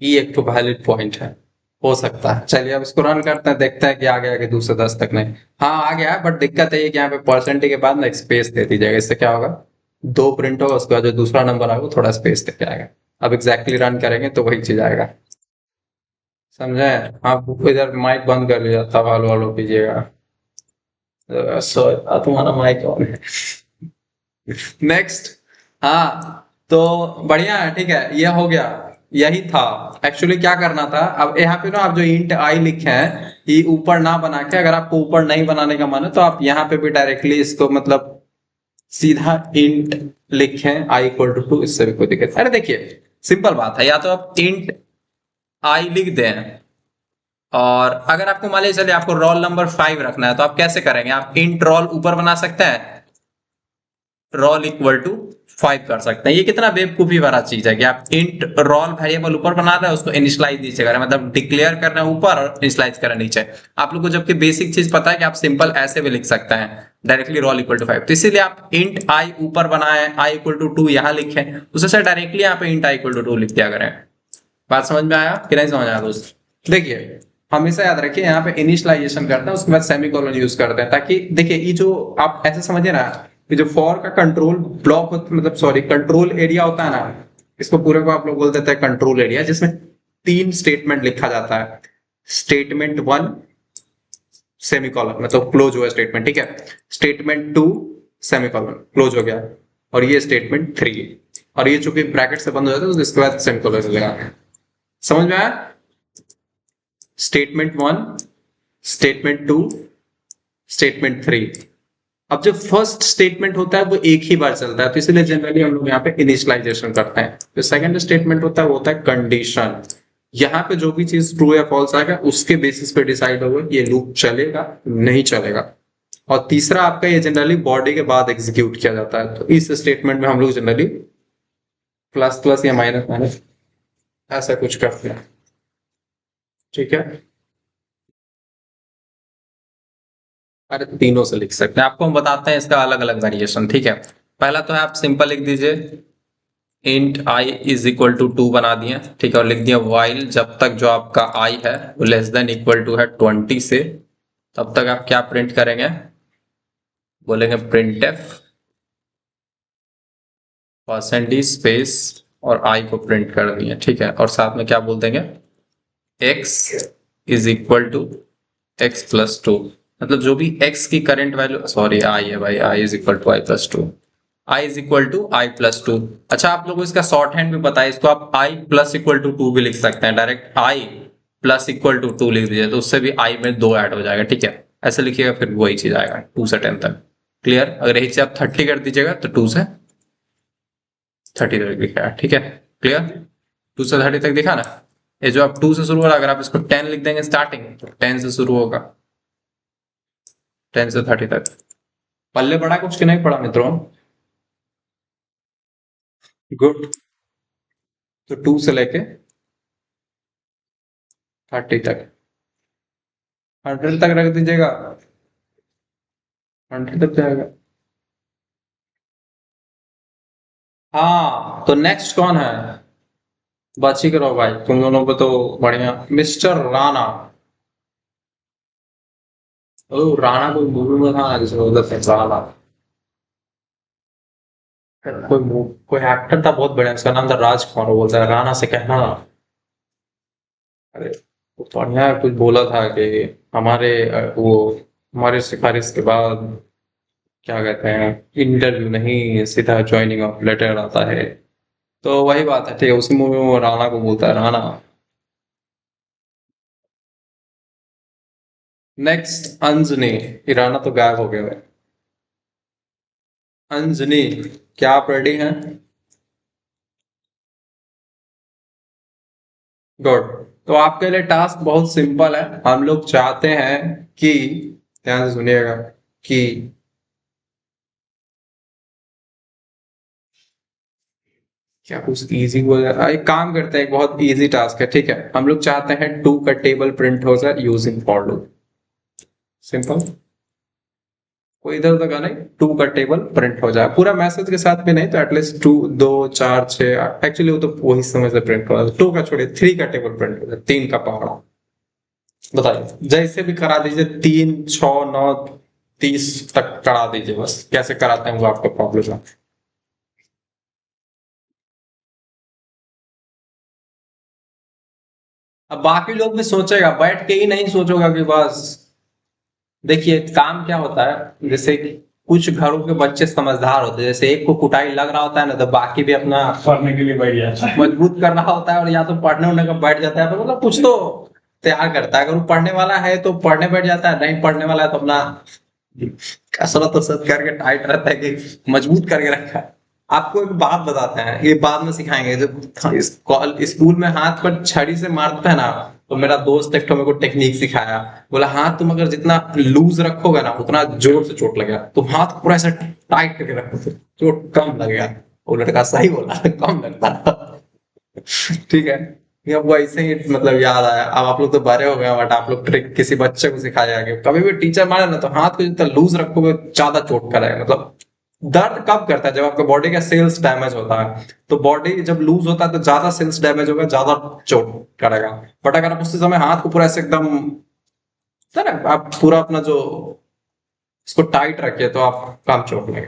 ये एक तो वैलिड पॉइंट है, हो सकता है। चलिए अब इसको रन करते हैं, देखते हैं कि आ गया कि 2 से 10 तक। नहीं, हाँ आ गया है, बट दिक्कत है ये कि यहाँ पे परसेंटेज के बाद ना एक स्पेस दे दीजिएगा। इससे क्या होगा, दो प्रिंट होगा, उसके बाद जो दूसरा नंबर आएगा वो थोड़ा स्पेस देके आएगा। अब एग्जैक्टली रन करेंगे तो वही चीज आएगा। समझे? आप इधर माइक बंद कर लीजिए, सवाल वालों कीजिएगा। सो तुम्हारा माइक ऑन है। नेक्स्ट। हाँ, तो बढ़िया है, ठीक है, ये हो गया। यही था एक्चुअली, क्या करना था। अब यहाँ पे ना आप जो इंट आई लिखे हैं, ये ऊपर ना बना के, अगर आपको ऊपर नहीं बनाने का मन है तो आप यहाँ पे भी डायरेक्टली इसको मतलब सीधा इंट लिखें आई इक्वल टू 2, इससे भी कोई दिक्कत। अरे देखिए सिंपल बात है, या तो आप इंट आई लिख दें, और अगर आपको मान लीजिए चलिए आपको रोल नंबर 5 रखना है तो आप कैसे करेंगे, आप इंट रोल ऊपर बना सकते हैं, रोल इक्वल टू 5 कर सकते हैं। ये कितना बेवकूफी भरा चीज है कि आप इंट रोल वेरिएबल ऊपर बना रहे हैं, उसको इनिशियलाइज नीचे कर रहे हैं, मतलब डिक्लेयर कर रहे हैं ऊपर और इनिशियलाइज कर रहे हैं नीचे। आप लोग को जबकि बेसिक चीज पता है कि आप सिंपल ऐसे भी लिख सकते हैं डायरेक्टली रोल इक्वल टू 5। तो इसीलिए आप इंट आई ऊपर बनाए, आई इक्वल टू 2 यहां लिखें, उससे सर डायरेक्टली यहाँ पे इंट आई इक्वल टू 2 लिख दिया करें। बात समझ में आया कि नहीं समझ आया दोस्त? देखिए हमेशा याद रखिए, यहाँ पे इनिशियलाइजेशन करते हैं, उसके बाद सेमीकोलन यूज करते हैं, ताकि देखिए ये जो आप ऐसे समझिए ना कि जो फॉर का कंट्रोल ब्लॉक मतलब सॉरी कंट्रोल एरिया होता है ना, इसको पूरे को आप लोग बोल देते हैं कंट्रोल एरिया, जिसमें 3 स्टेटमेंट लिखा जाता है। स्टेटमेंट 1 सेमीकोलन मतलब क्लोज हुआ स्टेटमेंट, ठीक है। स्टेटमेंट 2 सेमीकोलन क्लोज हो गया, और ये स्टेटमेंट 3, और ये चूंकि ब्रैकेट से बंद हो जाता है तो इसके बाद सेमीकोलन लगा। समझ में आया? Statement 1, statement 2, statement 3। अब जो फर्स्ट स्टेटमेंट होता है वो एक ही बार चलता है, तो इसलिए जनरली हम लोग यहाँ पे इनिशियलाइजेशन करते हैं। जो सेकंड स्टेटमेंट होता है वो होता है कंडीशन। यहाँ पे जो भी चीज ट्रू या फॉल्स आएगा उसके बेसिस पे डिसाइड होगा ये लूप चलेगा नहीं चलेगा। और तीसरा आपका ये जनरली बॉडी के बाद एग्जीक्यूट किया जाता है, तो इस स्टेटमेंट में हम लोग जनरली प्लस प्लस या माइनस माइनस ऐसा कुछ करते हैं। ठीक है, अरे तीनों से लिख सकते हैं, आपको हम बताते हैं इसका अलग अलग वेरिएशन। ठीक है, पहला तो है आप सिंपल लिख दीजिए int I is equal to 2 बना दिए, ठीक है, और लिख दिया वाइल जब तक जो आपका आई है वो लेस देन इक्वल टू है 20 से, तब तक आप क्या प्रिंट करेंगे, बोलेंगे प्रिंट एफ परसेंटेज स्पेस और आई को प्रिंट कर दिए, ठीक है, और साथ में क्या बोल देंगे x is equal to X plus 2, मतलब जो भी x की करंट वैल्यू, सॉरी आई है भाई, I is equal to I plus 2, I is equal to I plus 2। अच्छा आप लोगों को इसका शॉर्ट हैंड भी पता है, इसको आप आई प्लस इक्वल टू 2 भी लिख सकते हैं, direct I plus equal to 2 लिख दीजिए तो उससे भी आई में 2 ऐड हो जाएगा। ठीक है, ऐसे लिखिएगा फिर वही चीज आएगा 2 से 10 तक। क्लियर? अगर यही से आप 30 कर दीजिएगा तो 2 से 30 तक दिखेगा। ठीक है, क्लियर? 2 से 30 तक दिखा ना? ये जो आप 2 से शुरू हो रहा, अगर आप इसको 10 लिख देंगे स्टार्टिंग तो 10 से शुरू होगा, 10 से 30 तक। पल्ले पड़ा कुछ कि नहीं पड़ा मित्रों? गुड। तो 2 से लेके 30 तक, 100 तक रख दीजिएगा, 100 तक जाएगा। हाँ, तो नेक्स्ट कौन है? बच ही करो भाई, तुम दोनों को तो बढ़िया मिस्टर राणा। ओ राणा कोई मूवी में था ना, जिसमें उधर से राणा, कोई एक्टर था बहुत बढ़िया, उसका नाम था राज कुमार, वो बोलता है राणा से कहना। अरे वो बढ़िया कुछ बोला था कि हमारे वो हमारे सिफारिश के बाद क्या कहते हैं इंटरव्यू नहीं सीधा ज्वाइनिंग ऑफ लेटर आता है। तो वही बात है, ठीक है, उसी मूवी में वो राणा को बोलता है राणा। नेक्स्ट अंजनी, ये राणा तो गायब हो गया है। अंजनी, क्या आप रेडी हैं? गुड। तो आपके लिए टास्क बहुत सिंपल है, हम लोग चाहते हैं कि, ध्यान से सुनिएगा, कि क्या कुछ इजी हो जाए, एक काम करते हैं, एक बहुत इजी टास्क है, ठीक है, हम लोग चाहते हैं टू का टेबल प्रिंट हो जाए यूजिंग फॉर लूप। सिंपल, कोई इधर उधर का नहीं, टू का टेबल प्रिंट हो जाए पूरा मैसेज के साथ भी नहीं तो एटलीस्ट टू, दो, चार, छह, एक्चुअली वो तो वही समय से प्रिंट हो जाए, टू का छोड़िए, थ्री का टेबल प्रिंट हो जाए, तीन का पहाड़ा। बताइए, जैसे भी करा दीजिए, तीन, छ, नौ, 30 तक करा दीजिए, बस कैसे कराते हैं वो आपका प्रॉब्लम है। अब बाकी लोग भी सोचेगा, बैठ के ही नहीं सोचोगा कि बस। देखिए काम क्या होता है, जैसे कि कुछ घरों के बच्चे समझदार होते हैं, जैसे एक को कुटाई लग रहा होता है ना, तो बाकी भी अपना पढ़ने के लिए बैठ जाता है, मजबूत कर रहा होता है, और या तो पढ़ने उड़ने का बैठ जाता है, तो मतलब कुछ तो तैयार करता है, अगर वो पढ़ने वाला है तो पढ़ने बैठ जाता है, नहीं पढ़ने वाला है तो अपना कसरत वसरत करके टाइट रहता है कि मजबूत करके रखा है। आपको एक बात बताते हैं, ये बाद में सिखाएंगे, जब स्कूल में हाथ पर छड़ी से मारते हैं ना, तो मेरा दोस्त एक तो मेरे को टेक्निक सिखाया, बोला हाथ तुम अगर जितना लूज रखोगे ना उतना जोर से चोट लगेगा, तुम हाथ को पूरा ऐसा टाइट करके रखो तो चोट कम लगेगा। वो लड़का सही बोला, कम लगता था। ठीक है, ये अब वैसे ही मतलब याद आया, अब आप लोग तो बड़े हो गए, बट आप लोग ट्रिक किसी बच्चे को सिखाया आगे, कभी भी टीचर मारे ना तो हाथ को जितना लूज रखोगे ज्यादा चोट करेगा, मतलब दर्द कब करता है, जब आपका बॉडी का सेल्स डैमेज होता है, तो बॉडी जब लूज होता है तो ज्यादा सेल्स डैमेज होगा, ज्यादा चोट करेगा। बट अगर आप उसी समय हाथ को पूरा ऐसे एकदम, है ना, आप पूरा अपना जो इसको टाइट रखिए तो आप कम चोट लगे।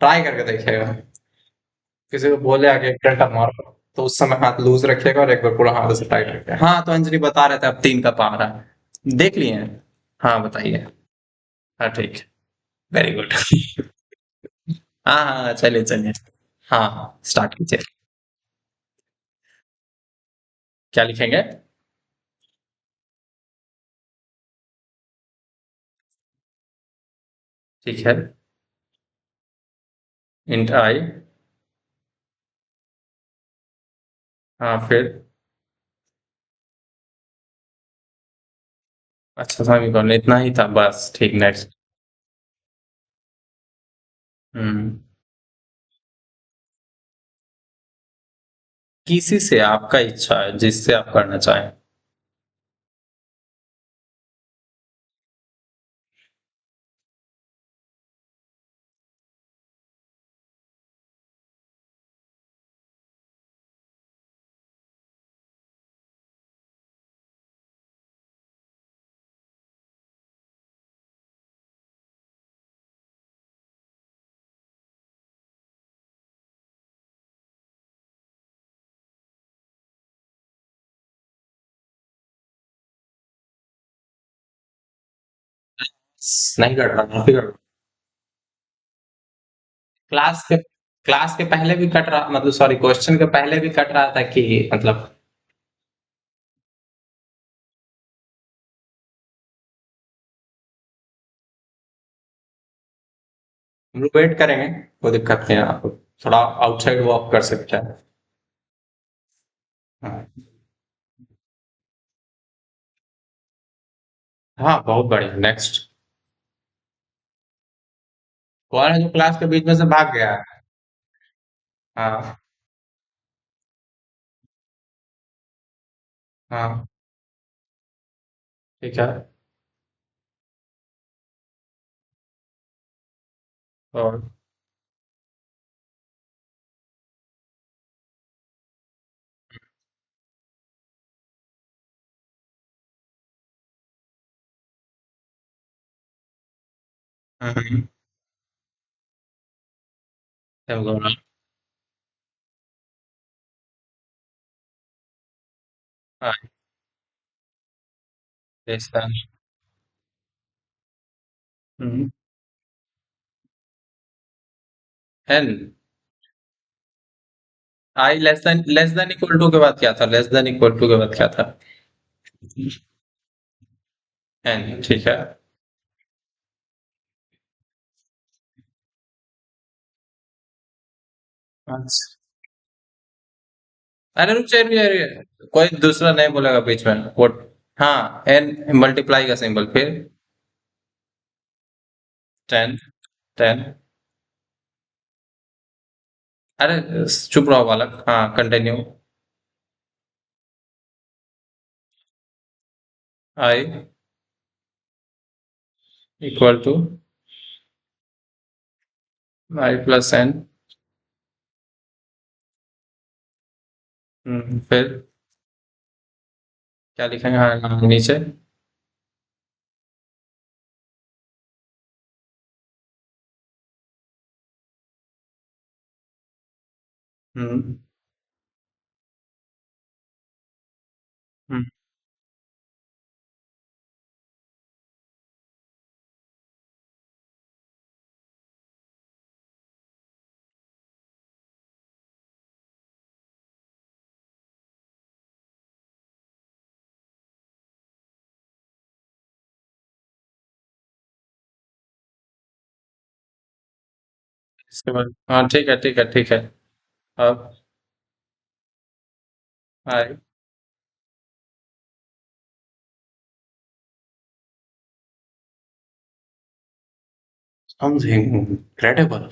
ट्राई करके देखिएगा, किसी को बोले आगे एक घंटा मारो, तो उस समय हाथ लूज रखिएगा और एक बार पूरा हाथ से टाइट रखिएगा। हाँ तो अंजलि बता रहे थे अब तीन का पा रहा है, देख लिए हैं। हाँ बताइए। हाँ ठीक है, वेरी गुड। हाँ हाँ हाँ, चलिए चलिए। हाँ हाँ स्टार्ट कीजिए। क्या लिखेंगे? ठीक है। इंट आई। हाँ फिर? अच्छा सेमीकोलन इतना ही था बस, ठीक, नेक्स्ट। हम्म। किसी से आपका इच्छा है, जिससे आप करना चाहें। नहीं कर रहा, नहीं कर रहा। क्लास के क्लास के पहले भी कट रहा, मतलब सॉरी क्वेश्चन के पहले भी कट रहा था कि मतलब। हम लोग वेट करेंगे, कोई दिक्कत नहीं है, आप थोड़ा आउटसाइड वॉक कर सकते हैं। हाँ हाँ बहुत बढ़िया, नेक्स्ट। कौन है जो क्लास के बीच में से भाग गया है? हाँ हाँ ठीक है। और हम्म, हाँ ऐसा। N. I less than equal to के बाद क्या था, लेस देन इक्वल टू के बाद क्या था? एन, ठीक है। अच्छा, अरे रुक जाइए रुक जाइए, कोई दूसरा नहीं बोलेगा बीच में वो। हाँ एन मल्टीप्लाई का सिंबल, फिर 10, 10, अरे चुप रहो बालक, हाँ continue. I equal to I plus N. फिर क्या लिखेंगे, हाँ हाँ, नीचे। हम्म हम्म, इसके बाद हाँ ठीक है ठीक है ठीक है। अब आई समथिंग इनक्रेडिबल।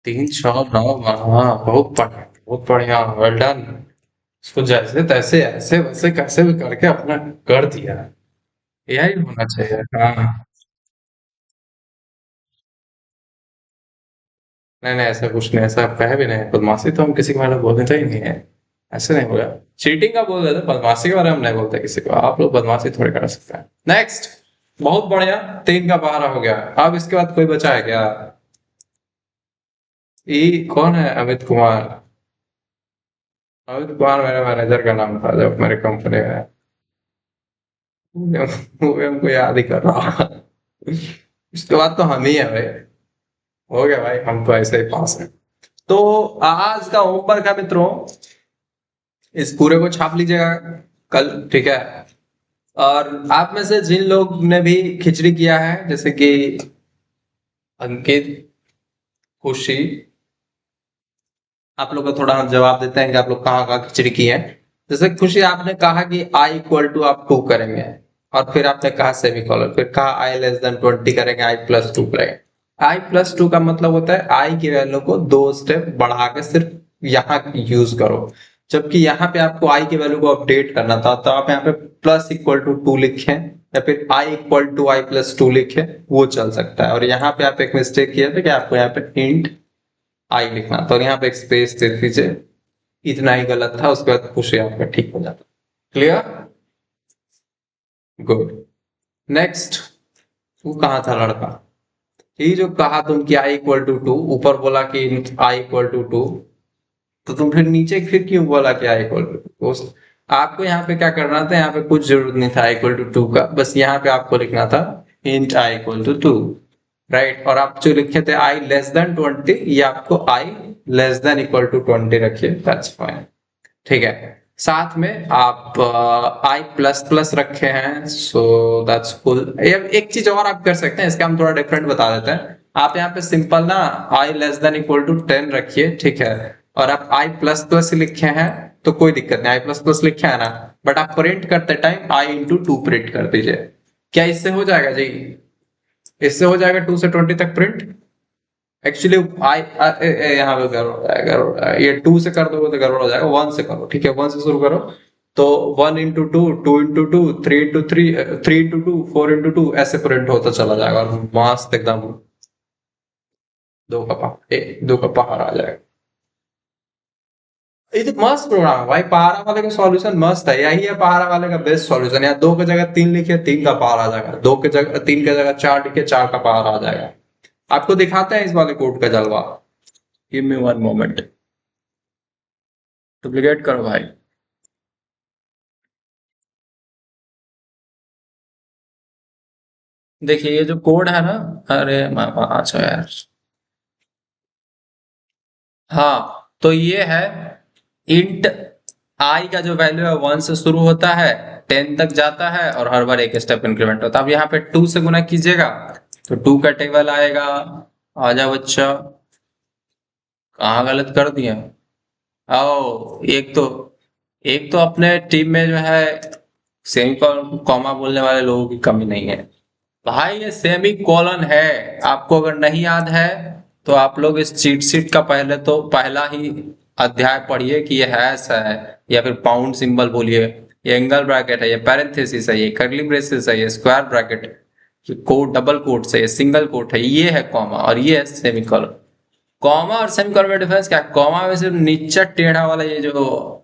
3 6 9, हाँ बहुत बढ़िया बहुत बढ़िया, वेल डन। इसको जैसे तैसे ऐसे वैसे कैसे भी करके अपना कर दिया। यही होना चाहिए, हाँ। नहीं नहीं, ऐसा कुछ नहीं, ऐसा कहे भी नहीं, बदमाशी तो हम किसी के बारे में बोलते ही नहीं है। ऐसे नहीं होगा। चीटिंग का बोल देते, बदमाशी के बारे में हम नहीं बोलते किसी को, आप लोग बदमाशी थोड़ी कर सकते हैं। नेक्स्ट। बहुत बढ़िया। 3 का पहाड़ा हो गया। अब इसके बाद कोई बचा है क्या? ये कौन है, अमित कुमार? अमित कुमार मेरे मैनेजर का नाम था जब मेरे कंपनी में। वो भी हमको याद ही कर रहा। उसके बाद तो हम ही है भाई। हो गया भाई, हम तो ऐसे ही पास हैं। तो आज का होमवर्क है मित्रों, इस पूरे को छाप लीजिएगा कल, ठीक है। और आप में से जिन लोग ने भी खिचड़ी किया है, जैसे कि अंकित, खुशी, आप लोग का थोड़ा हम जवाब देते हैं कि आप लोग कहाँ कहाँ खिचड़ी की है। जैसे खुशी, आपने कहा कि आई इक्वल टू आप 2 करेंगे, और फिर आपने कहा सेमी कॉलन, फिर कहा आई लेस देन 20 करेंगे, आई प्लस 2 करेंगे। आई प्लस 2 का मतलब होता है आई की वैल्यू को 2 स्टेप बढ़ा के सिर्फ यहाँ यूज करो। जबकि यहाँ पे आपको आई की वैल्यू को अपडेट करना था, तो आप यहाँ पे प्लस इक्वल टू 2 लिखें, या फिर आई इक्वल टू आई प्लस 2 लिखें, वो चल सकता है। और यहाँ पे आप एक मिस्टेक किया था कि आपको यहाँ पे इंट आई लिखना था, और यहाँ पे एक स्पेस दे दीजिए। इतना ही गलत था, उसके बाद खुशी आपका ठीक हो जाता। क्लियर? गुड। नेक्स्ट। वो कहाँ था लड़का? ये जो कहा तुम कि आई इक्वल टू 2, ऊपर बोला कि आई इक्वल टू 2, तो तुम फिर नीचे फिर क्यों बोला कि आई इक्वल टू 2? आपको यहाँ पे क्या करना था, यहाँ पे कुछ जरूरत नहीं था आई इक्वल टू 2 का, बस यहाँ पे आपको लिखना था int I equal to 2। Right, और आप जो लिखे थे आई लेस देन 20, ये आपको आई लेस देन इक्वल टू 20 रखिए, दैट्स फाइन। ठीक है। साथ में आप आई प्लस प्लस रखे हैं, सो दैट्स कूल। एक चीज और आप कर सकते हैं, इसका हम थोड़ा डिफरेंट बता देते हैं। आप यहाँ पे सिंपल ना आई लेस देन इक्वल टू 10 रखिए, ठीक है। और आप आई प्लस प्लस लिखे हैं, तो कोई दिक्कत नहीं, आई प्लस प्लस लिखे है ना। बट आप प्रिंट करते टाइम आई इंटू 2 प्रिंट कर दीजिए। क्या इससे हो जाएगा जी? इससे हो जाएगा 2 से 20 तक प्रिंट। एक्चुअली आई यहाँ पे गड़बड़, ये 2 से कर दोगे तो गड़बड़ हो जाएगा, 1 से करो, ठीक है, 1 से शुरू करो। तो 1 into 2, 2 into 2, 3 into 3, 3 into 2, 4 into 2, ऐसे प्रिंट होता चला जाएगा, और मस्त एकदम दो का पहाड़ आ जाएगा। ये तो मस्त प्रोग्राम है भाई, पहाड़ा वाले का सॉल्यूशन मस्त है, यही है पहाड़ा वाले का बेस्ट सॉल्यूशन। या 2 की जगह 3 लिखिए, 3 का पहाड़ आ जाएगा, 2 की जगह 3 की जगह 4 लिखिए, 4 का पहाड़ आ जाएगा। आपको दिखाते हैं इस वाले कोड का जलवा। Give me one moment. Duplicate करो भाई। देखिए ये जो कोड है ना, अरे अच्छा यार, हाँ तो ये है इंट आई का जो वैल्यू है 1 से शुरू होता है, 10 तक जाता है, और हर बार एक स्टेप इंक्रीमेंट होता है। अब यहाँ पे 2 से गुना कीजिएगा, तो 2 का टेबल आएगा। आजा बच्चा, कहाँ गलत कर दिया? आओ, एक तो अपने टीम में जो है सेमी कॉमा बोलने वाले लोगों की कमी नहीं है। भाई ये सेमी कॉलन है, आपको अगर नहीं याद है तो आप लोग इस चीट शीट का पहले तो पहला ही अध्याय पढ़िए कि ये हैश है या फिर पाउंड सिंबल बोलिए, ये एंगल ब्रैकेट है, ये पैरेंथेसिस है, ये कर्ली ब्रेसेस है, ये स्क्वायर ब्रैकेट है, ये कोट डबल कोट है, ये सिंगल कोट है, ये है कॉमा और ये है सेमीकोलन। कॉमा और सेमीकोलन में डिफरेंस क्या है? कॉमा में सिर्फ नीचे टेढ़ा वाला ये जो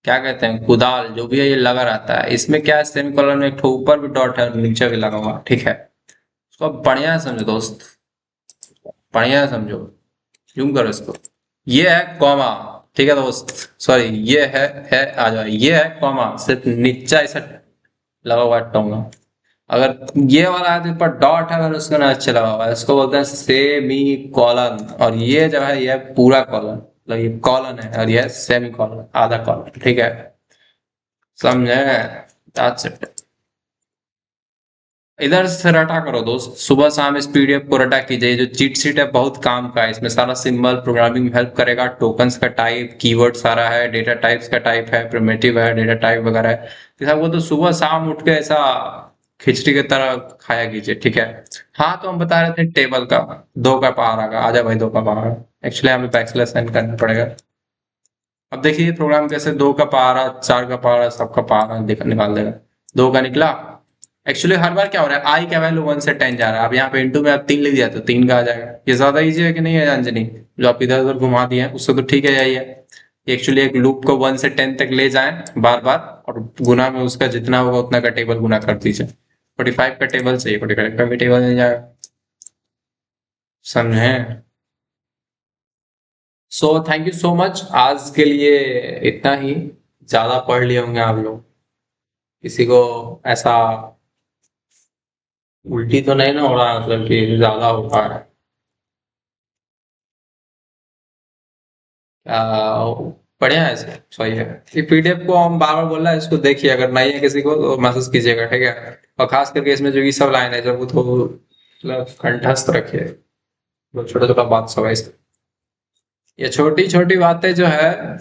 क्या कहते हैं कुदाल जो भी है ये लगा रहता है, इसमें क्या है सेमीकोलन में एक ठो ऊपर भी डॉट है और नीचे भी लगा हुआ है, ठीक है। इसको आप बढ़िया से समझो दोस्त, बढ़िया से समझो, जूम करो इसको। ये है कॉमा, ठीक है दोस्त, सॉरी ये है आ जाओ, ये है कॉमा, सिर्फ नीचे ऐसा लगा हुआ है टोंगा। अगर ये वाला है तो ऊपर डॉट है और उसका ना अच्छे लगा हुआ है, इसको बोलते हैं सेमी कॉलन। और ये जो है ये पूरा कॉलन, मतलब ये कॉलन है और ये सेमी कॉलन, आधा कॉलन, ठीक है, समझे? That's it। इधर से रटा करो दोस्त, सुबह शाम इस पीडीएफ को रटा कीजिए। जो चीट शीट है बहुत काम का है, इसमें सारा सिंबल प्रोग्रामिंग में हेल्प करेगा, टोकन्स का टाइप, कीवर्ड सारा है, डेटा टाइप्स का टाइप है, प्रिमिटिव है, डेटा टाइप वगैरह है। ये सब वो तो सुबह शाम उठ के ऐसा खिचड़ी की तरह खाया कीजिए, ठीक है। हाँ तो हम बता रहे थे टेबल का, दो का पहाड़ा का, आजा भाई दो का पहाड़ा। एक्चुअली हमें बैकस्लैश साइन करना पड़ेगा। अब देखिए प्रोग्राम कैसे दो का पहाड़ा, चार का पहाड़ा, सबका पहाड़ा निकाल देगा। दो का निकला। एक्चुअली हर बार क्या हो रहा है, आई का वैल्यू 1 से 10 जा रहा है। अब यहाँ पे इंटू में आप 3 लिख दिया तो 3 का आ जाएगा। ये ज्यादा इजी है कि नहीं है अंजनी? जो आप इधर उधर घुमा दिए हैं उससे तो ठीक है, यही है। एक्चुअली एक लूप को 1 से 10 तक ले जाएं बार बार, और गुना में उसका जितना होगा उतना का टेबल गुना कर दीजिए। 45 का टेबल चाहिए, 45 का भी टेबल मिल जाएगा, समझे? So thank you so much, आज के लिए इतना ही। ज्यादा पढ़ लिए होंगे आप लोग, किसी को ऐसा उल्टी तो नहीं ना हो रहा, मतलब कि ज्यादा हो पा रहा है? बढ़िया है सर, सही है। ये पीडीएफ को हम बार बार बोल रहे हैं, इसको देखिए, अगर नहीं है किसी को तो मैसेज कीजिएगा, ठीक है। और खास करके इसमें जो ये सब लाइन है जब वो तो मतलब कंठस्थ रखिए, वो छोटा छोटा बात सब है इसमें। ये छोटी छोटी बातें जो है,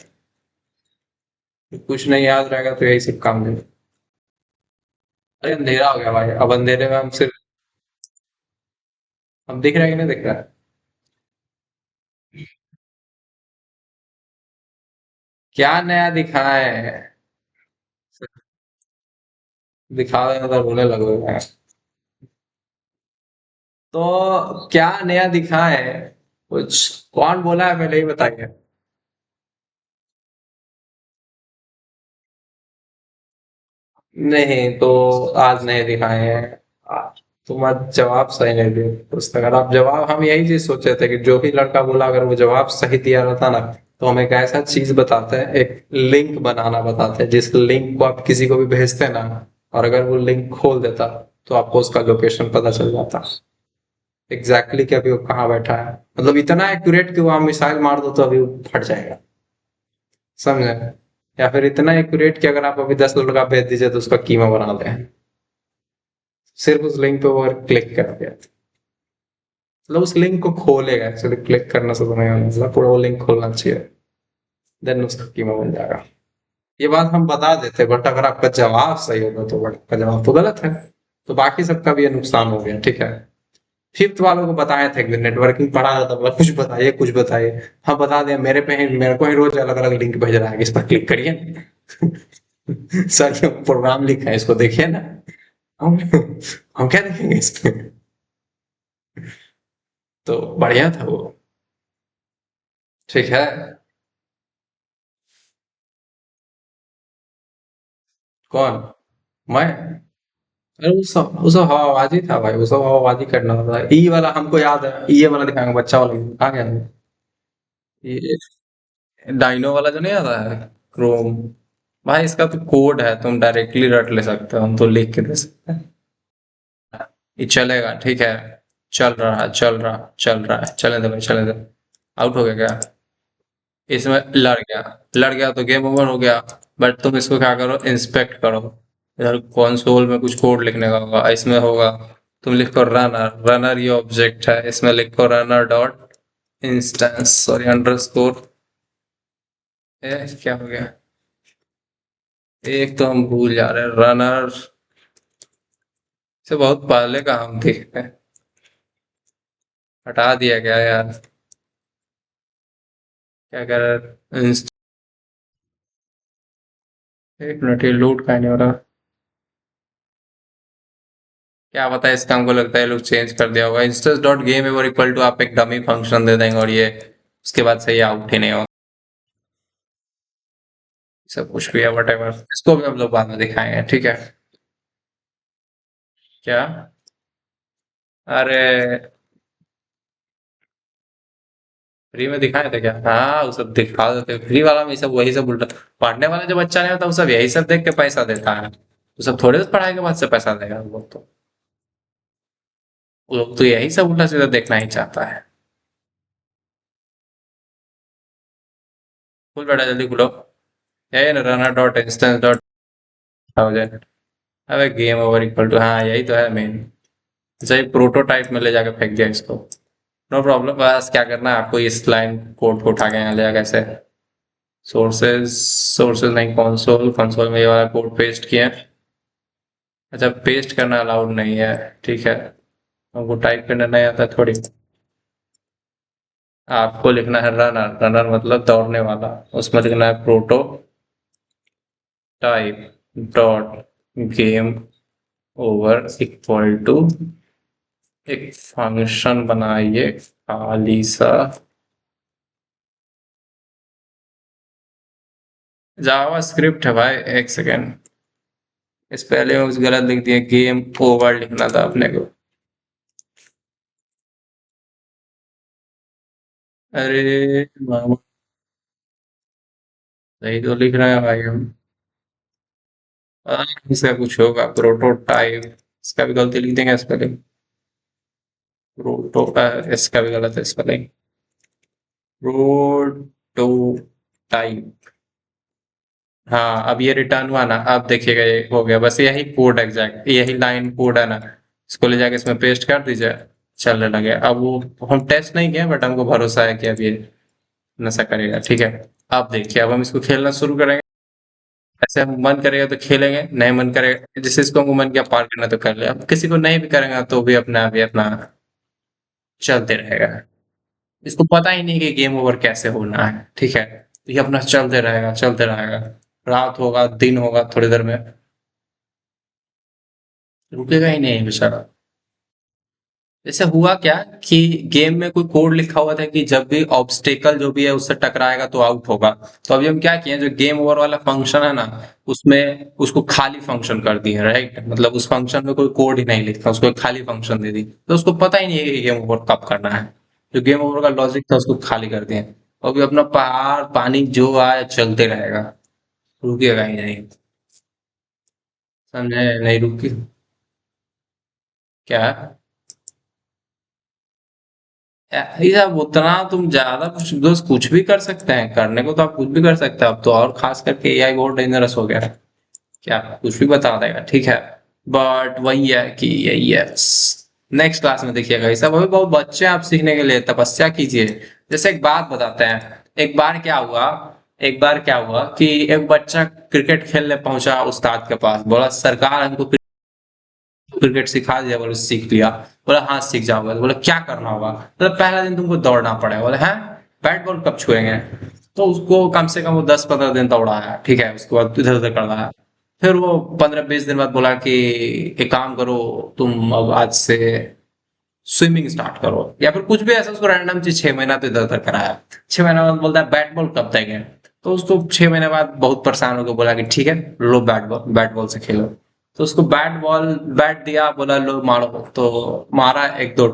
कुछ नहीं याद रहेगा तो यही सब काम देगा। अरे अंधेरा हो गया भाई, अब अंधेरे में हम सिर्फ, हम दिख रहा है कि नहीं दिख रहा है? क्या नया दिखाए? दिखा देना तो रोने लगोगे। तो क्या नया दिखाए? कुछ कौन बोला है पहले ही बताइए। नहीं तो आज नहीं दिखाए हैं। तुम आज जवाब सही नहीं दिए पुस्तक। अगर आप जवाब, हम यही चीज सोचे थे कि जो भी लड़का बोला अगर वो जवाब सही दिया रहता ना, तो हम एक ऐसा चीज बताते हैं, एक लिंक बनाना बताते हैं, जिस लिंक को आप किसी को भी भेजते ना, और अगर वो लिंक खोल देता तो आपको उसका लोकेशन पता चल जाता एग्जैक्टली कि अभी वो कहाँ बैठा है। मतलब इतना एक्यूरेट कि वो आप मिसाइल मार दो तो अभी वो फट जाएगा, समझे? या फिर इतना एक्यूरेट कि अगर आप अभी 10 लड़का भेज दीजिए तो उसका कीमा बना दें, सिर्फ उस लिंक पे वो क्लिक कर दिया। मतलब उस लिंक को खोलेगा, एक्चुअली क्लिक करने से तो नहीं होने, मतलब पूरा वो लिंक खोलना चाहिए, देन उसका कीमा बन जाएगा। ये बात हम बता देते, बट अगर आपका जवाब सही होगा तो, बट आपका जवाब तो गलत है, तो बाकी सबका भी ये नुकसान हो गया, ठीक है। फिफ्थ वालों को बताया था एक दिन, नेटवर्किंग पढ़ा रहा था, बोला कुछ बताइए कुछ बताइए। हाँ बता दें, मेरे पे ही, मेरे को ही रोज अलग अलग लिंक भेज रहा है कि इस पर क्लिक करिए। सर ये प्रोग्राम लिखा है, इसको देखिए ना। हम हम क्या देखेंगे इस पे? तो बढ़िया था वो, ठीक है। कौन? मैं? अरे वो सब हवाबाजी था भाई, वो सब हवाबाजी करना था। ई वाला हमको याद है, ये वाला दिखाएंगे, बच्चा वाला आ गया। ये डाइनो वाला जो नहीं आता है, क्रोम, भाई इसका तो कोड है, तुम डायरेक्टली रट ले सकते हो, हम तो लिख के दे सकते हैं। ये चलेगा, ठीक है। चल रहा है, चल रहा, चल रहा है, चले दो भाई, चले दो। आउट हो गया क्या? इसमें लड़ गया तो गेम ओवर हो गया। बट तुम इसको क्या करो, इंस्पेक्ट करो। इधर कंसोल में कुछ कोड लिखने का होगा, इसमें होगा, तुम लिखो रनर, रनर ये ऑब्जेक्ट है, इसमें लिखो runner dot instance, sorry underscore. क्या हो गया? एक तो हम भूल जा रहे हैं, रनर से बहुत पहले का हम थे। हटा दिया क्या यार? क्या कर? एक मिनट, ये लोड का नहीं हो रहा। क्या पता है, इसका हमको लगता है लोग चेंज कर दिया होगा। Instance dot game over equal to आप एक डमी फंक्शन दे देंगे और ये उसके बाद से ये आउट ही नहीं होगा। सब कुछ भी है, वट एवर, इसको भी हम लोग बाद में दिखाएंगे, ठीक है? क्या? अरे, फ्री में दिखाए थे क्या? हाँ, वो सब दिखा देते फ्री वाला में, सब वही सब उल्टा। पढ़ने वाला जो बच्चा नहीं होता वो सब यही सब देख के पैसा देता है। वो सब थोड़े से पढ़ाई के बाद से पैसा देगा वो लोग तो यही सब उल्टा सीधा देखना ही चाहता है। खुल बेटा, जल्दी खुलो। यही ना, runner dot instance dot thousand. अबे गेम ओवर इक्वल टू, हाँ यही तो है मेन। सही, प्रोटोटाइप में ले जाकर फेंक दिया इसको। नो प्रॉब्लम, बस क्या करना है आपको, इस लाइन कोड को उठा के यहाँ ले जाकर ऐसे सोर्सेज, सोर्सेज नहीं, कंसोल, कंसोल में ये वाला कोड पेस्ट किया। अच्छा, पेस्ट करना अलाउड नहीं है, ठीक है? हमको टाइप करना नहीं आता थोड़ी। आपको लिखना है रनर, रनर मतलब दौड़ने वाला। उसमें लिखना है prototype dot game over equal to, एक फंक्शन बनाइए खाली सा। जावा स्क्रिप्ट है भाई, एक सेकेंड। इस पहले में उस गलत लिख दिया, गेम ओवर लिखना था अपने को। अरे मामा, सही तो लिख रहे हैं भाई हम। इसका कुछ होगा, प्रोटोटाइप, इसका भी गलती लिख देंगे स्पेलिंग। प्रोटो, इसका भी गलत है स्पेलिंग। प्रोटोटाइप। हाँ, अब ये रिटर्न हुआ ना, अब देखिएगा ये हो गया। बस यही कोड, एग्जैक्ट यही लाइन कोड है ना, इसको ले जाके इसमें पेस्ट कर दीजिए, चलने लगे। अब वो हम टेस्ट नहीं किए, बट हमको भरोसा है कि अब ये नशा करेगा, ठीक है? अब देखिए, अब हम इसको खेलना शुरू करेंगे। ऐसे हम मन करेगा तो खेलेंगे, नहीं मन करेगा, जिस जिसको हमको मन किया पार करना तो कर लिया, अब किसी को नहीं भी करेंगे तो भी अपना अभी अपना चलते रहेगा। इसको पता ही नहीं कि गेम ओवर कैसे होना है, ठीक है? तो ये अपना चलते रहेगा, चलते रहेगा। रात होगा, दिन होगा, थोड़ी देर में रुकेगा ही नहीं बेचारा। जैसे हुआ क्या कि गेम में कोई कोड लिखा हुआ था कि जब भी ऑब्स्टेकल जो भी है उससे टकराएगा तो आउट होगा। तो अभी हम क्या किए, जो गेम ओवर वाला फंक्शन है ना, उसमें उसको खाली फंक्शन कर दिए, राइट? मतलब उस फंक्शन में कोई कोड ही नहीं लिखा, उसको एक खाली फंक्शन दे दी, तो उसको पता ही नहीं है कि गेम ओवर कब करना है। जो गेम ओवर का लॉजिक था उसको खाली कर दिए। अभी अपना पहाड़ पानी जो आए चलते रहेगा, रुकेगा ही नहीं। समझे? नहीं रुकी। क्या? ये सब उतना तुम ज्यादा कुछ दोस्त कुछ भी कर सकते हैं, करने को तो आप कुछ भी कर सकते हैं। अब तो और खास करके एआई बहुत डेंजरस हो गया है, क्या कुछ भी बता देगा, ठीक है? बट वही है कि यही है। नेक्स्ट क्लास में देखिएगा, ये सब अभी बहुत बच्चे हैं, आप सीखने के लिए तपस्या कीजिए। जैसे एक बात बताते हैं, एक बार क्या हुआ कि एक बच्चा क्रिकेट खेलने पहुंचा उस्ताद के पास, बोला सरकार हमको क्रिकेट सिखा दिया। बोले सीख लिया। बोला हाँ सीख जाओगे। तो बोले क्या करना होगा? तो पहला दिन तुमको दौड़ना पड़ेगा। बोले हैं, बैट बॉल कब छुएंगे? तो उसको कम से कम वो 10-15 दिन दौड़ाया, ठीक है? उसके बाद इधर उधर करवाया। फिर वो 15-20 दिन बाद बोला कि एक काम करो, तुम अब आज से स्विमिंग स्टार्ट करो, या फिर कुछ भी ऐसा उसको रैंडम चीज। 6 महीना तो इधर उधर कराया। 6 महीने बाद बोलता है बैट बॉल कब देंगे? तो उसको 6 महीने बाद बहुत परेशान होकर बोला कि ठीक है, लो बैट बॉल से खेलो। तो उसको बैट दिया, बोला लो मारो। तो मारा एक दो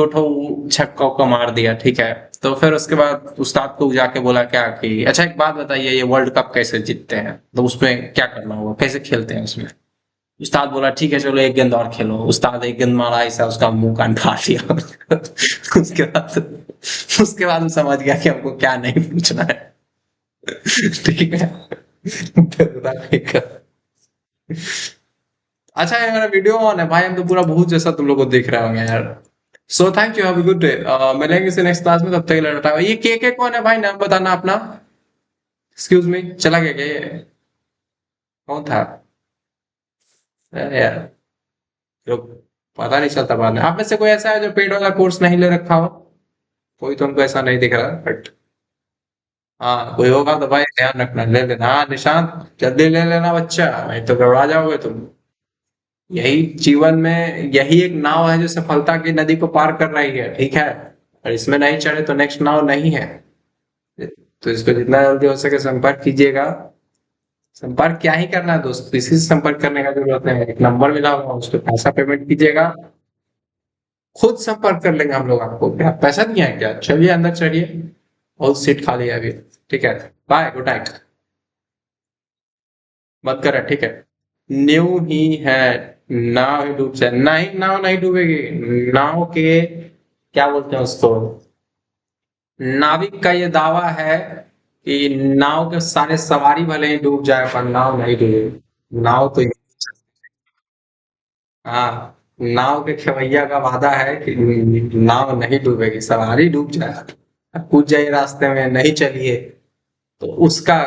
ठो छक्का उक्का मार दिया, ठीक है? तो फिर उसके बाद उस्ताद को जाके बोला क्या कि अच्छा एक बात बताइए, ये वर्ल्ड कप कैसे जीतते हैं, तो उसमें क्या करना होगा, कैसे खेलते हैं उसमें? उस्ताद बोला ठीक है चलो एक गेंद और खेलो। उस्ताद एक गेंद मारा, ऐसा उसका मुंह कान फाड़ दिया। उसके बाद वो समझ गया कि हमको क्या नहीं पूछना है। ठीक है? फिर बता, ठीक है। अच्छा यार, मेरा वीडियो ऑन है भाई, हम तो पूरा भूत जैसा तुम लोग को देख रहे होंगे यार। So thank you, have a good day. मिलेंगे इसे नेक्स्ट क्लास में, तब तक के लिए टाटा। ये के कौन है भाई, नाम बताना अपना। एक्सक्यूज मी, चला गया क्या ये? कौन था? अरे यार, रुक, पता नहीं चलता बाद में। आप में से कोई ऐसा है जो पेड वाला कोर्स नहीं ले रखा हो? कोई तो हमको ऐसा नहीं दिख रहा, बट हाँ कोई होगा तो भाई ध्यान रखना, ले लेना। हाँ निशांत, जल्दी ले लेना बच्चा, नहीं तो गड़बड़ा जाओगे तुम। यही जीवन में यही एक नाव है जो सफलता की नदी को पार कर रही है, ठीक है। और इसमें नहीं चढ़े तो नेक्स्ट नाव नहीं है। तो इसको जितना जल्दी हो सके संपर्क कीजिएगा। संपर्क क्या ही करना है दोस्त, किसी से संपर्क करने का जरूरत नहीं है, एक नंबर मिला होगा उस पर पैसा पेमेंट कीजिएगा। खुद संपर्क कर लेंगे हम लोग आपको। क्या पैसा दिए हैं क्या? चलिए अंदर चढ़िए, बहुत सीट खाली है अभी। ठीक है, बाय, गुड नाइट। मत करें, ठीक है। न्यू ही है, नाव ही डूब जाए नहीं, नाव नहीं डूबेगी। नाव के क्या बोलते हैं उसको, नाविक का ये दावा है कि नाव के सारे सवारी भले ही डूब जाए पर नाव नहीं डूबेगी। नाव तो, हाँ, नाव के खेवैया का वादा है कि नाव नहीं डूबेगी, सवारी डूब जाए, कूद जाइए रास्ते में, नहीं चलिए तो उसका